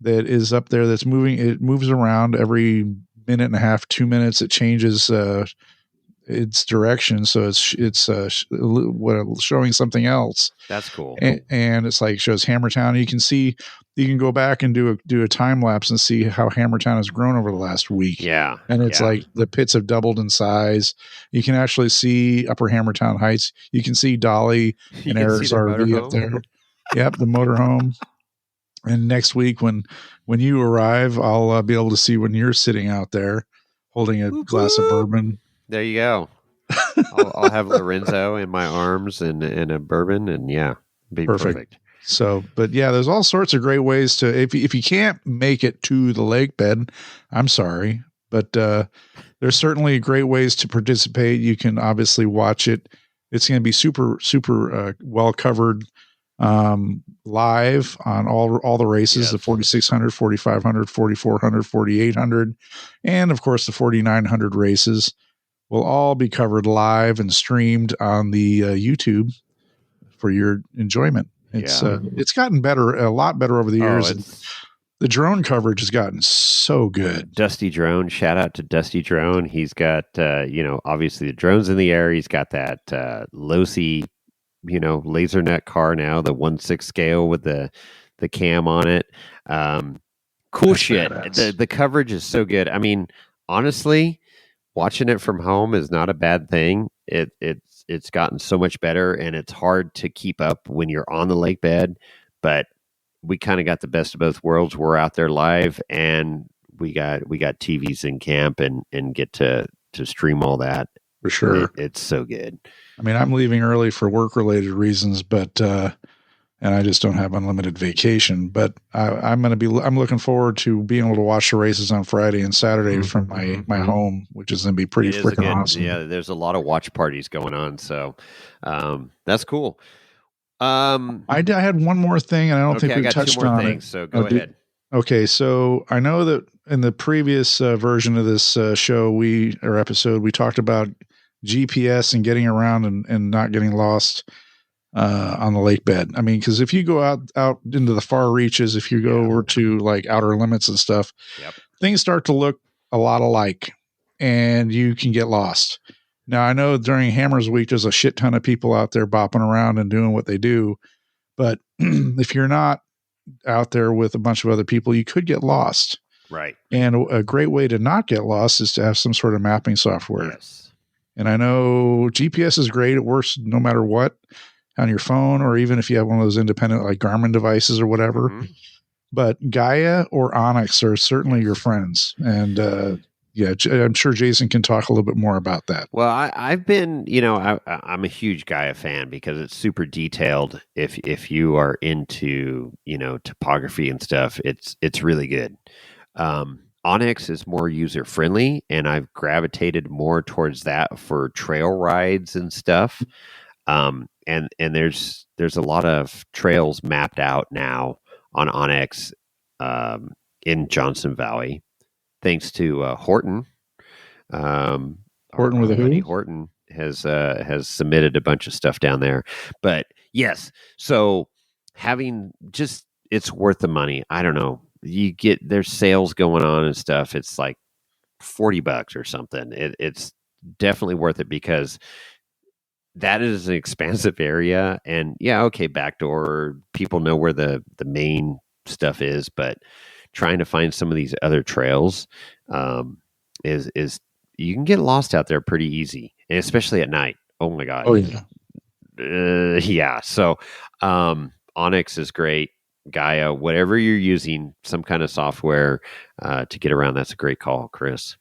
that is up there. That's moving. It moves around every minute and a half, 2 minutes. It changes its direction, so it's showing something else. That's cool. And it's like shows Hammertown. You can go back and do a time lapse and see how Hammertown has grown over the last week. Yeah, and it's like the pits have doubled in size. You can actually see Upper Hammertown Heights. You can see Dolly and Eric's RV up there. Yep, the motorhome. And next week, when you arrive, I'll be able to see when you're sitting out there holding a glass of bourbon. There you go. I'll have Lorenzo in my arms and a bourbon, and be perfect. So, but yeah, there's all sorts of great ways to, if you can't make it to the lake bed, I'm sorry, but there's certainly great ways to participate. You can obviously watch it. It's going to be super, super well covered live on all the races, the 4,600, 4,500, 4,400, 4,800, and of course the 4,900 races will all be covered live and streamed on the YouTube for your enjoyment. It's gotten better, a lot better over the years. And the drone coverage has gotten so good. Dusty Drone, shout out to Dusty Drone. He's got, obviously the drones in the air. He's got that Losi, laser net car now, the 1/6 scale with the cam on it. Cool. That's shit. Badass. The coverage is so good. I mean, honestly, watching it from home is not a bad thing. It's gotten so much better, and it's hard to keep up when you're on the lake bed, but we kind of got the best of both worlds. We're out there live, and we got TVs in camp and get to stream all that. For sure. It's so good. I mean, I'm leaving early for work related reasons, but and I just don't have unlimited vacation, but I'm looking forward to being able to watch the races on Friday and Saturday from my home, which is going to be pretty freaking awesome. Yeah, there's a lot of watch parties going on, so that's cool. I had one more thing, and I don't think we touched on it. So go ahead. Okay, so I know that in the previous version of this episode, we talked about GPS and getting around and not getting lost on the lake bed. I mean, because if you go out into the far reaches, if you go over to like outer limits and stuff, things start to look a lot alike, and you can get lost. Now, I know during Hammers Week, there's a shit ton of people out there bopping around and doing what they do, but if you're not out there with a bunch of other people, you could get lost. Right. And a great way to not get lost is to have some sort of mapping software. Yes. And I know GPS is great. It works no matter what on your phone, or even if you have one of those independent like Garmin devices or whatever. Mhm. But Gaia or Onyx are certainly your friends. And I'm sure Jason can talk a little bit more about that. Well, I've been, I'm a huge Gaia fan because it's super detailed. If you are into, topography and stuff, it's really good. Onyx is more user friendly, and I've gravitated more towards that for trail rides and stuff. And there's a lot of trails mapped out now on Onyx, in Johnson Valley, thanks to Horton. Horton with our a buddy who? Horton has submitted a bunch of stuff down there. But yes, so having just it's worth the money. I don't know. You get there's sales going on and stuff. It's like $40 or something. It's definitely worth it because that is an expansive area. And yeah, okay, backdoor. People know where the main stuff is, but trying to find some of these other trails is you can get lost out there pretty easy, and especially at night. Oh my god. Oh, yeah. Yeah. So Onyx is great. Gaia, whatever you're using, some kind of software to get around, that's a great call, Chris.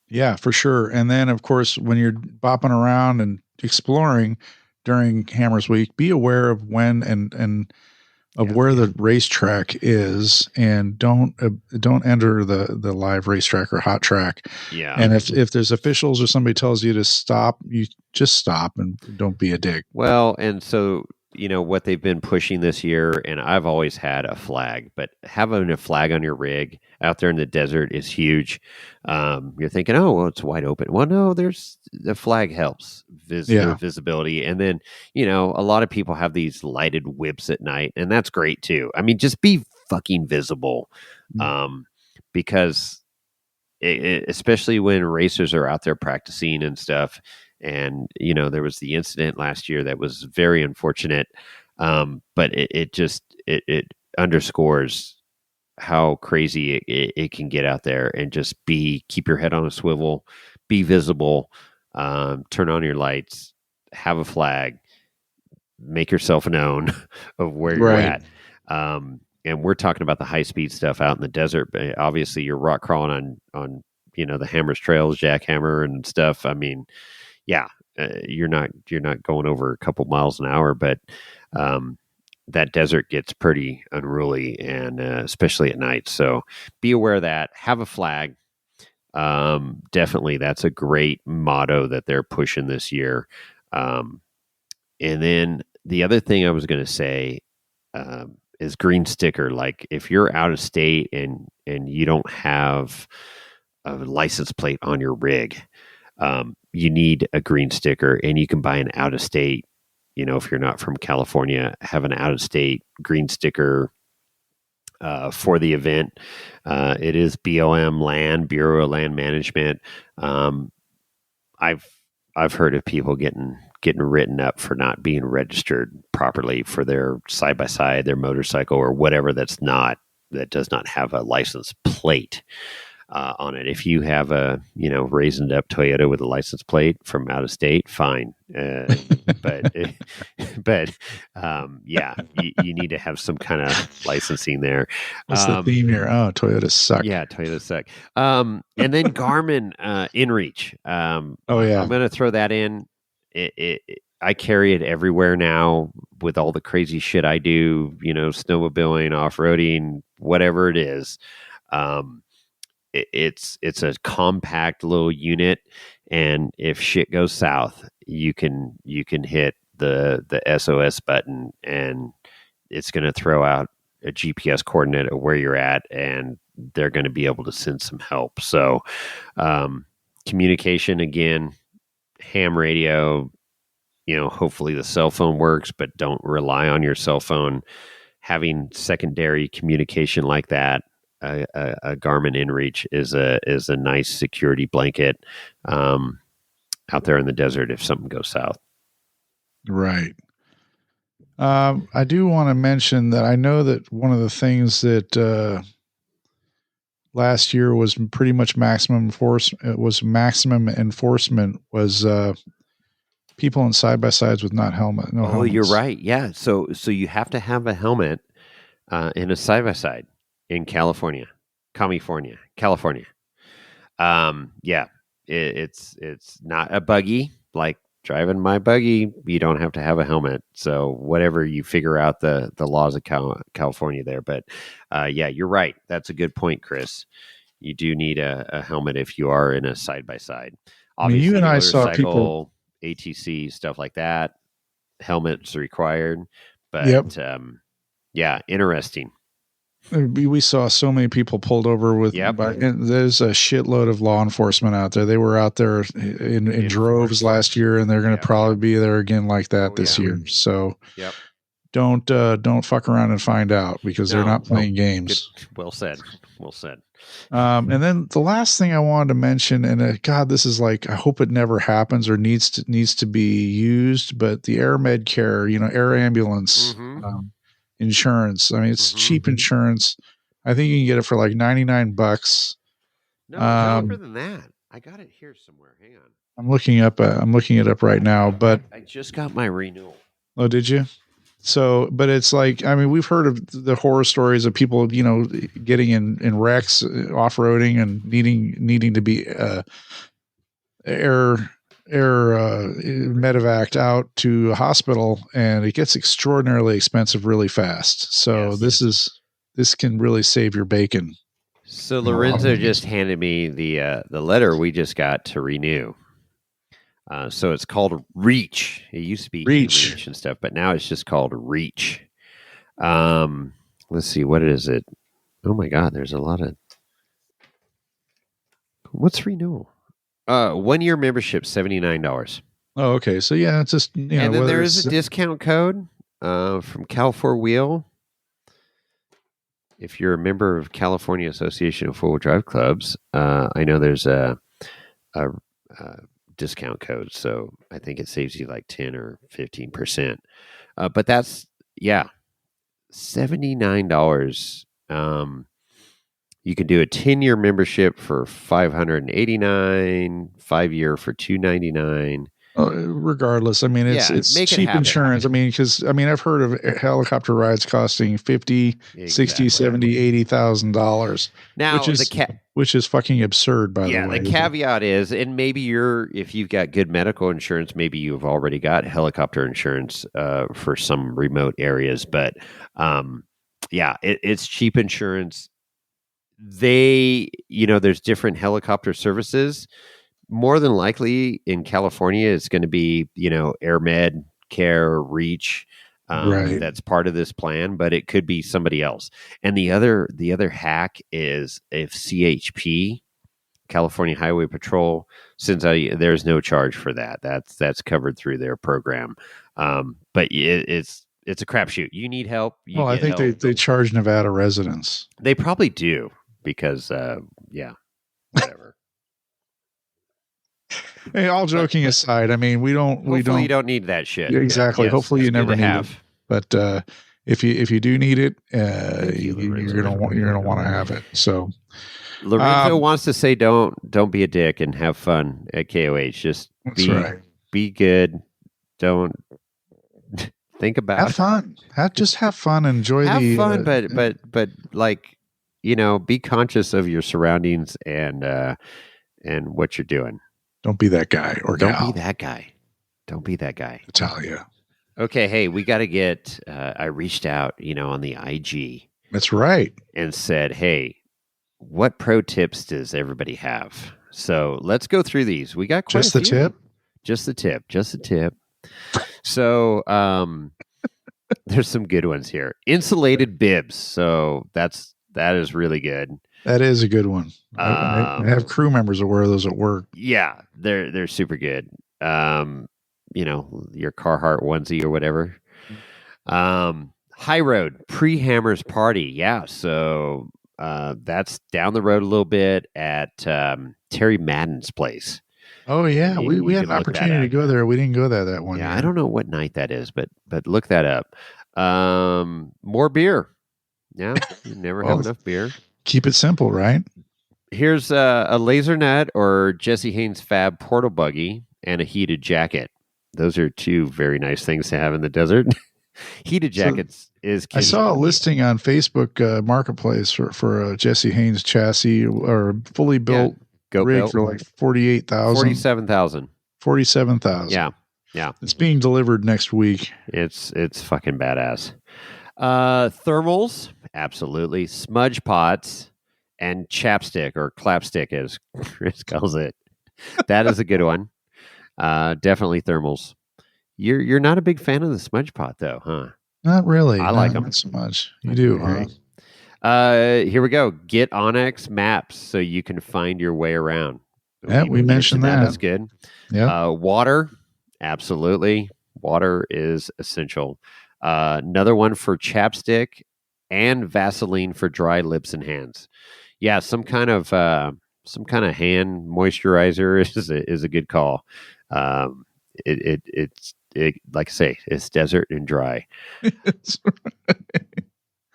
Yeah, for sure. And then, of course, when you're bopping around and exploring during Hammers Week, be aware of when and of where the racetrack is, and don't enter the live racetrack or hot track. Yeah. And if there's officials or somebody tells you to stop, you just stop and don't be a dick. Well, and so what they've been pushing this year, and I've always had a flag, but having a flag on your rig out there in the desert is huge. You're thinking, oh, well, it's wide open. Well, no, there's the flag helps visibility, and then a lot of people have these lighted whips at night, and that's great too. I mean, just be fucking visible, because especially when racers are out there practicing and stuff. And, there was the incident last year that was very unfortunate. But it underscores how crazy it can get out there, and just keep your head on a swivel, be visible, turn on your lights, have a flag, make yourself known of where you're at. And we're talking about the high speed stuff out in the desert, but obviously you're rock crawling on the Hammers trails, jackhammer and stuff. I mean, yeah, you're not going over a couple miles an hour, but that desert gets pretty unruly, and especially at night. So be aware of that. Have a flag. Definitely, that's a great motto that they're pushing this year. And then the other thing I was going to say is green sticker. Like if you're out of state and you don't have a license plate on your rig, you need a green sticker, and you can buy an out of state. If you're not from California, have an out of state green sticker for the event. It is BLM land, Bureau of Land Management. I've heard of people getting written up for not being registered properly for their side by side, their motorcycle, or whatever that does not have a license plate on it. If you have a raisined up Toyota with a license plate from out of state, fine. But yeah, you need to have some kind of licensing there. What's the theme here? Oh, Toyota suck. Yeah, Toyota suck. And then Garmin InReach. Oh yeah, I'm going to throw that in. I carry it everywhere now with all the crazy shit I do. Snowmobiling, off roading, whatever it is. It's a compact little unit, and if shit goes south, you can hit the SOS button, and it's going to throw out a GPS coordinate of where you're at, and they're going to be able to send some help. So communication, again, ham radio, hopefully the cell phone works, but don't rely on your cell phone. Having secondary communication like that, a Garmin InReach is a nice security blanket out there in the desert if something goes south. Right. I do want to mention that I know that one of the things that last year was pretty much maximum enforcement was people in side by sides with no helmets. You're right. Yeah. So you have to have a helmet in a side by side in California. Yeah, it's not a buggy like driving my buggy. You don't have to have a helmet. So whatever you figure out the laws of California there, but yeah, you're right. That's a good point, Chris. You do need a helmet if you are in a side by side. I mean, you and I saw people ATC stuff like that. Helmets required, but yep. Yeah, interesting. We saw so many people pulled over with. Yep. And there's a shitload of law enforcement out there. They were out there in droves last year, and they're going to probably be there again like that this year. So, don't fuck around and find out, because they're not playing games. Good. Well said. And then the last thing I wanted to mention, and God, this is like, I hope it never happens or needs to be used, but the Air Med Care, air ambulance. Insurance. I mean, it's cheap insurance. I think you can get it for like $99. No, it's cheaper than that. I got it here somewhere. Hang on. I'm looking it up right now, but I just got my renewal. Oh, did you? So, but it's like, I mean, we've heard of the horror stories of people, getting in wrecks, off-roading, and needing to be air medevaced out to a hospital, and it gets extraordinarily expensive really fast. So this can really save your bacon. So Lorenzo just handed me the letter we just got to renew. So it's called Reach. It used to be Reach and stuff, but now it's just called Reach. Let's see, what is it? Oh my God, there's a lot of. What's renewal? 1 year membership, $79. Oh, okay. So yeah, it's just and then there is a discount code from Cal4Wheel. If you're a member of California Association of 4-Wheel Drive Clubs, I know there's a discount code, so I think it saves you like 10 or 15%. But that's $79. You can do a 10-year membership for $589, 5-year for $299. Regardless, I mean, it's cheap insurance. I mean, because I've heard of helicopter rides costing $50,000, $60,000, $70,000, $80,000 now, which is fucking absurd. By the way, the caveat is, and maybe if you've got good medical insurance, maybe you've already got helicopter insurance for some remote areas. But it's cheap insurance. There's different helicopter services. More than likely in California, it's going to be, Air Med Care, Reach. Right. That's part of this plan, but it could be somebody else. And the other hack is if CHP, California Highway Patrol, since there's no charge for that. That's covered through their program. But it's a crapshoot. You need help. I think they charge Nevada residents. They probably do because, whatever. Hey, all joking aside, I mean, you don't need that shit. Exactly. Hopefully you never need it. But if you do need it, you're gonna want to have it. So Lorenzo wants to say, don't be a dick and have fun at KOH. Just be good. Don't think about have fun. Have fun. Enjoy have fun, but like, be conscious of your surroundings and what you're doing. Don't be that guy or gal. Don't be that guy. Natalia. Okay, hey, we got to get. I reached out, on the IG. That's right. And said, hey, what pro tips does everybody have? So let's go through these. We got quite just the few. tip. Just the tip. So there's some good ones here. Insulated bibs. So that is really good. That is a good one. I have crew members that wear those at work. Yeah, they're super good. Your Carhartt onesie or whatever. High Road pre-Hammers party. Yeah, so that's down the road a little bit at Terry Madden's place. Oh yeah, we had an opportunity to go there. We didn't go there that one. Yeah, year. I don't know what night that is, but look that up. More beer. Yeah, you never have enough beer. Keep it simple, right? Here's a laser net or Jesse Haynes Fab portal buggy and a heated jacket. Those are two very nice things to have in the desert. Heated jackets is I kitty. saw a listing on Facebook Marketplace for a Jesse Haynes chassis or fully built goat rig belt. for like 48,000. 47,000. 47,000. Yeah. It's being delivered next week. It's fucking badass. Thermals, absolutely. Smudge pots and chapstick or clapstick, as Chris calls it. That is a good one. Definitely thermals. You're not a big fan of the smudge pot, though, huh? Not really. I like them. Not so much. You do, huh? Here we go. Get Onyx maps so you can find your way around. Yeah, we mentioned that. That's good. Yeah. Water, absolutely. Water is essential. Another one for chapstick and Vaseline for dry lips and hands. Yeah, some kind of hand moisturizer is a good call. It's like I say, it's desert and dry.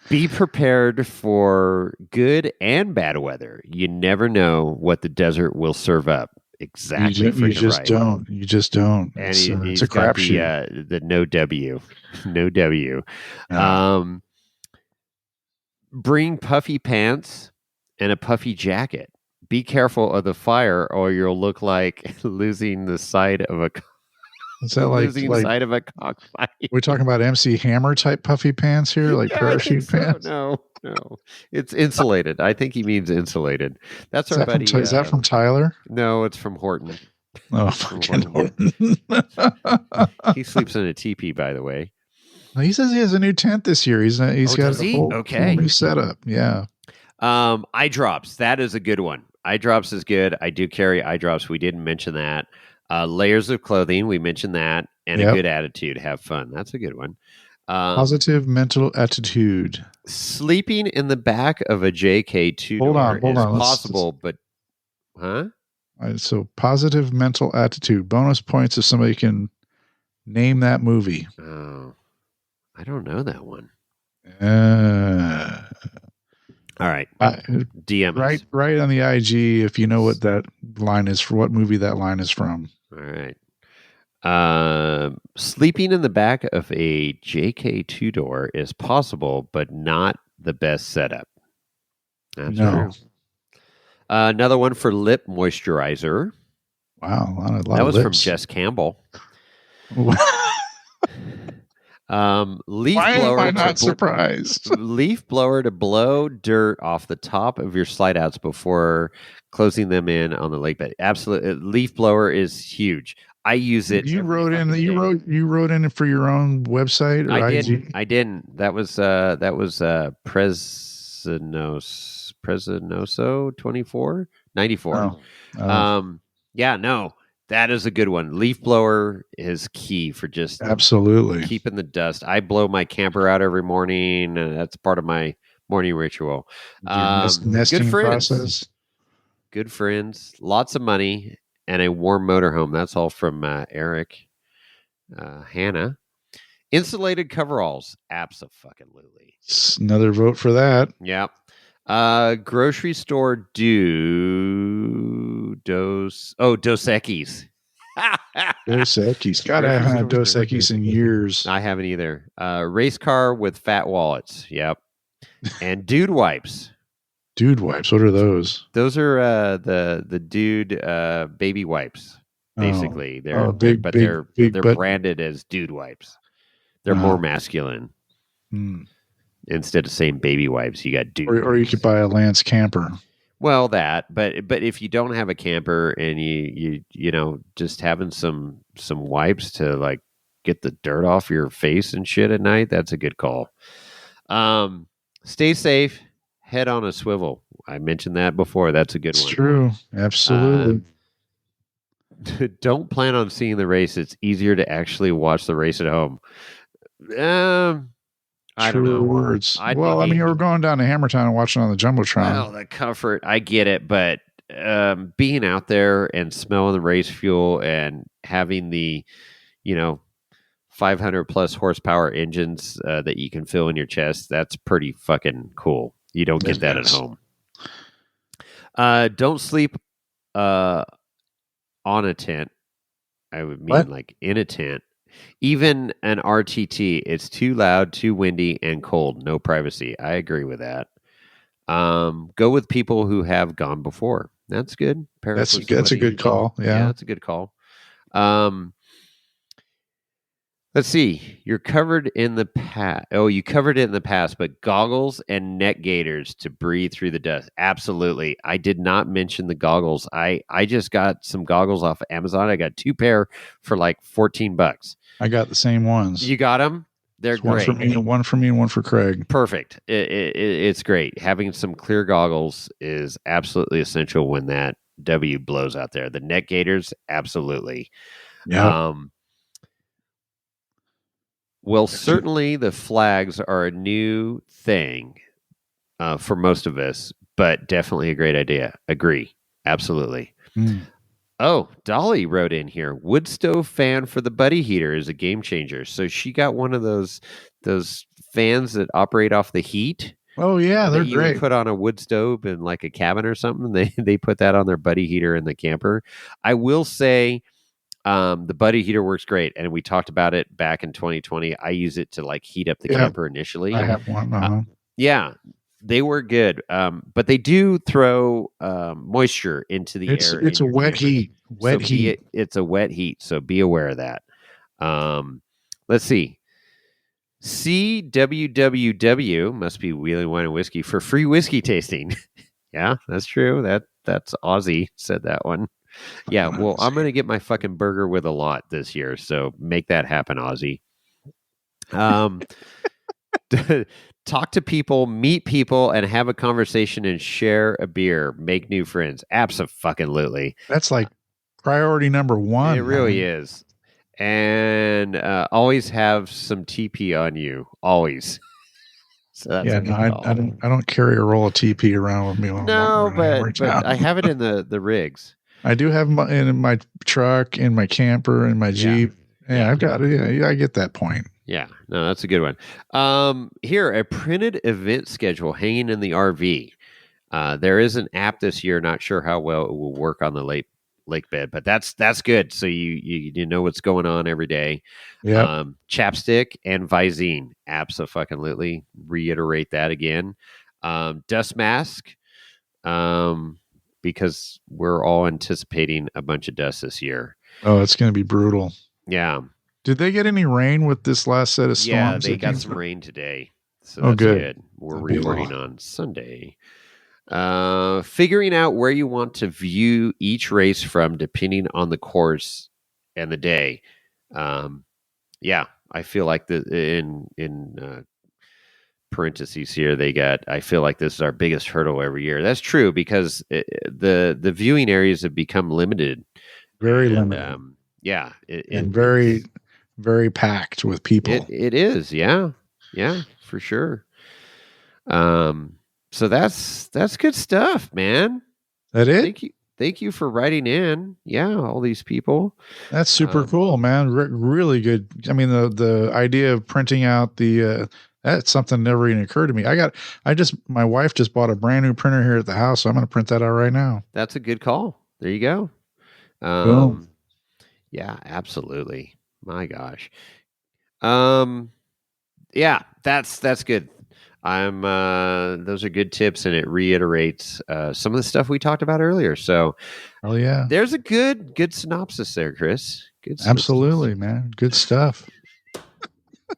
Be prepared for good and bad weather. You never know what the desert will serve up. Exactly. You just right. don't. You just don't. And It's a crapshoot. The no W. No W. Yeah. Bring puffy pants and a puffy jacket. Be careful of the fire or you'll look like losing the side of a Is that like side of a cockfight? We're talking about MC Hammer type puffy pants here, like parachute pants? No. It's insulated. I think he means insulated. That's our buddy. Is that from Tyler? No, it's from Horton. Oh, fucking Horton. He sleeps in a teepee, by the way. He says he has a new tent this year. He's got a whole new setup. Yeah. Eye drops. That is a good one. Eye drops is good. I do carry eye drops. We didn't mention that. Layers of clothing. We mentioned that. And a good attitude. Have fun. That's a good one. Positive mental attitude. Sleeping in the back of a JK2 hold on. possible, but huh? All right, so positive mental attitude. Bonus points if somebody can name that movie. Oh, I don't know that one. All right. DM us. Right on the IG if you know what that line is, for what movie that line is from. All right. Sleeping in the back of a JK two-door is possible, but not the best setup. That's true. Another one for lip moisturizer. Wow, a lot that of was lips. From Jess Campbell. Leaf Why blower am I not surprised? Leaf blower to blow dirt off the top of your slide outs before closing them in on the lake bed. Absolutely, leaf blower is huge. I use it. You wrote in it for your own website or IG? I didn't. That was Presinoso 94. Yeah, no. That is a good one. Leaf blower is key for just absolutely keeping the dust. I blow my camper out every morning. That's part of my morning ritual. Nesting process. Good friends, lots of money, and a warm motorhome. That's all from Eric, Hannah. Insulated coveralls, absolutely. Another vote for that. Yeah. Grocery store Dos Equis. Dos Equis. God, I haven't had Dos Equis in years. I haven't either. Race car with fat wallets. Yep. And dude wipes. Dude wipes. What are those? Those are the dude baby wipes. Basically, they're branded as dude wipes. They're more masculine. Instead of saying baby wipes, you got dude. Or you could buy a Lance camper. Well, but if you don't have a camper and you know just having some wipes to like get the dirt off your face and shit at night, that's a good call. Stay safe. Head on a swivel. I mentioned that before. That's a good one. It's true. Absolutely. Don't plan on seeing the race. It's easier to actually watch the race at home. I don't know. Words. We're going down to Hammertown and watching on the Jumbotron. Well, the comfort, I get it, but being out there and smelling the race fuel and having the, 500 plus horsepower engines that you can feel in your chest, that's pretty fucking cool. You don't get that at home. Don't sleep on a tent. I would mean What? like in a tent. Even an RTT, it's too loud, too windy, and cold. No privacy. I agree with that. Go with people who have gone before. That's good. Pair up That's with a somebody. good call. Yeah, Yeah. that's a good call. Let's see. You're covered in the past. Oh, you covered it in the past, but goggles and neck gaiters to breathe through the dust. Absolutely. I did not mention the goggles. I just got some goggles off of Amazon. I got 2 pair for like $14. I got the same ones. You got them? They're It's one great. for me, one for me, and one for Craig. Perfect. It's great. Having some clear goggles is absolutely essential when that W blows out there. The neck gaiters, absolutely. Yeah. Well, certainly the flags are a new thing for most of us, but definitely a great idea. Agree. Absolutely. Mm. Oh, Dolly wrote in here. Wood stove fan for the buddy heater is a game changer. So she got one of those fans that operate off the heat. Oh yeah, they're that you great. would put on a wood stove in like a cabin or something. They put that on their buddy heater in the camper. I will say the buddy heater works great, and we talked about it back in 2020. I use it to like heat up the camper initially. I have one. Yeah, they work good, but they do throw moisture into the air. It's a wet heat. Wet heat. It's a wet heat, so be aware of that. Let's see. CWWW must be Wheeling Wine and Whiskey for free whiskey tasting. Yeah, that's true. That's Aussie said that one. Yeah, well, I'm going to get my fucking burger with a lot this year, so make that happen, Aussie. Talk to people, meet people, and have a conversation and share a beer. Make new friends. Abso-fucking-lutely. That's like priority number one. It really is. And always have some TP on you. Always. So that's I don't carry a roll of TP around with me. No, but I have it in the rigs. I do have in my truck, in my camper, in my Jeep. Yeah, I've got it. Yeah, I get that point. Yeah, no, that's a good one. Here, a printed event schedule hanging in the RV. There is an app this year. Not sure how well it will work on the lake bed, but that's good. So you know what's going on every day. Yeah. Chapstick and Visine. Abso-fucking-lutely. Reiterate that again. Dust mask. Because we're all anticipating a bunch of dust this year. Oh, it's going to be brutal. Yeah. Did they get any rain with this last set of storms? Yeah, they got some rain today. So that's good. We're recording on Sunday. Figuring out where you want to view each race from depending on the course and the day. Yeah, I feel like in parentheses here they got, I feel like this is our biggest hurdle every year. That's true because the viewing areas have become limited. Very limited. Yeah. And very, very packed with people. It is. Yeah. Yeah, for sure. So that's good stuff, man. That it? Thank you for writing in. Yeah, all these people. That's super cool, man. Really good. I mean, the idea of printing out that's something that never even occurred to me. My wife just bought a brand new printer here at the house, so I'm going to print that out right now. That's a good call. There you go. Boom. Yeah, absolutely. My gosh. Yeah, that's good. Those are good tips, and it reiterates some of the stuff we talked about earlier. So, yeah, there's a good synopsis there, Chris. Good synopsis. Absolutely, man. Good stuff.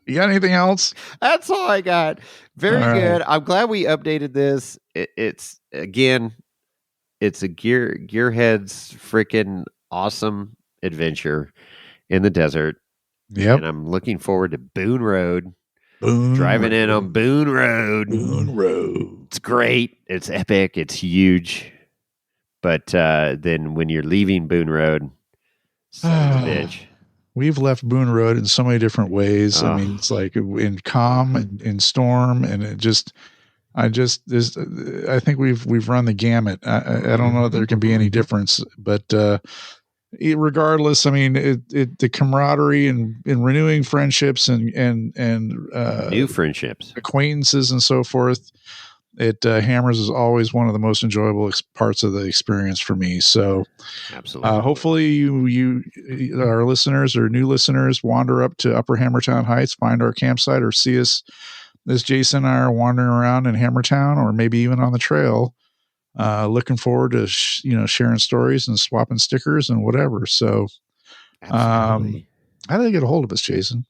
You got anything else? That's all I got. Very good. I'm glad we updated this. It's a Gearhead's freaking awesome adventure in the desert. Yep. And I'm looking forward to Boone Road. Driving in on Boone Road. It's great. It's epic. It's huge. But then when you're leaving Boone Road, son of a bitch. We've left Boone Road in so many different ways. I mean, it's like in calm and in storm, and I think we've run the gamut. I don't know if there can be any difference, but regardless, I mean, the camaraderie and renewing friendships and new friendships, acquaintances and so forth. Hammers is always one of the most enjoyable parts of the experience for me. So Absolutely. hopefully you our listeners or new listeners wander up to Upper Hammertown Heights, find our campsite, or see us as Jason and I are wandering around in Hammertown, or maybe even on the trail. Looking forward to sharing stories and swapping stickers and whatever. So Absolutely. how do they get a hold of us, Jason?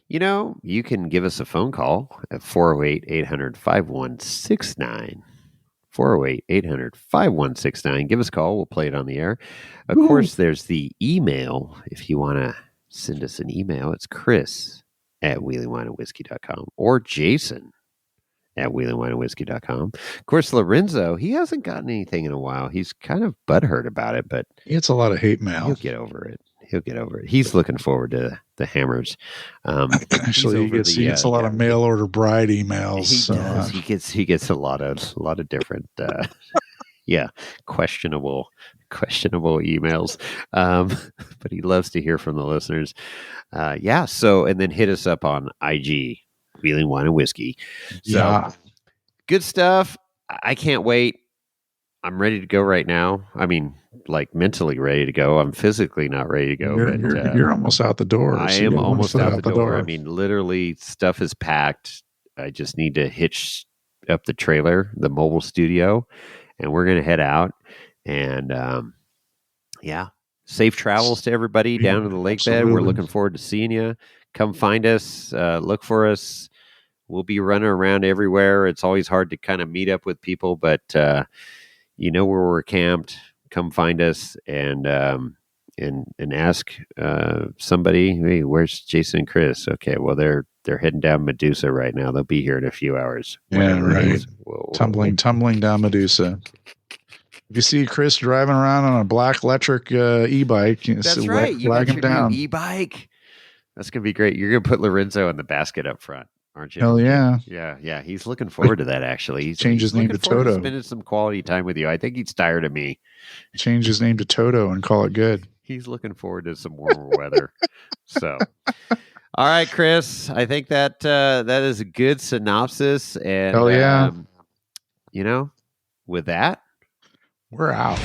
You can give us a phone call at 408-800-5169. 408-800-5169. Give us a call. We'll play it on the air. Of course, there's the email. If you want to send us an email, it's chris@wheelingwineandwhiskey.com or jason@wheelingwineandwhiskey.com. Of course, Lorenzo, he hasn't gotten anything in a while. He's kind of butthurt about it, but it's a lot of hate mail. He'll get over it. He's looking forward to the Hammers. Actually, he gets a lot of mail order bride emails. He does. He gets a lot of different, questionable emails. But he loves to hear from the listeners. So and then hit us up on IG, Wheeling Wine and Whiskey. So good stuff. I can't wait. I'm ready to go right now. I mean, like mentally ready to go. I'm physically not ready to go. You're almost out the door. I am almost out the door. I mean, literally, stuff is packed. I just need to hitch up the trailer, the mobile studio, and we're going to head out. And safe travels to everybody down to the lake bed. We're looking forward to seeing you. Come find us. Look for us. We'll be running around everywhere. It's always hard to kind of meet up with people, but where we're camped. Come find us and ask somebody, hey, where's Jason and Chris? Okay, well they're heading down Medusa right now. They'll be here in a few hours. Yeah, right. Tumbling down Medusa. If you see Chris driving around on a black electric e-bike, that's right. You got your new e-bike. That's gonna be great. You're gonna put Lorenzo in the basket up front, aren't you? Hell yeah. Yeah. He's looking forward to that, actually. He's changed his name to Toto. Spending some quality time with you. I think he's tired of me. Change his name to Toto and call it good. He's looking forward to some warmer weather. So, all right, Chris. I think that is a good synopsis. And, hell yeah. With that, we're out.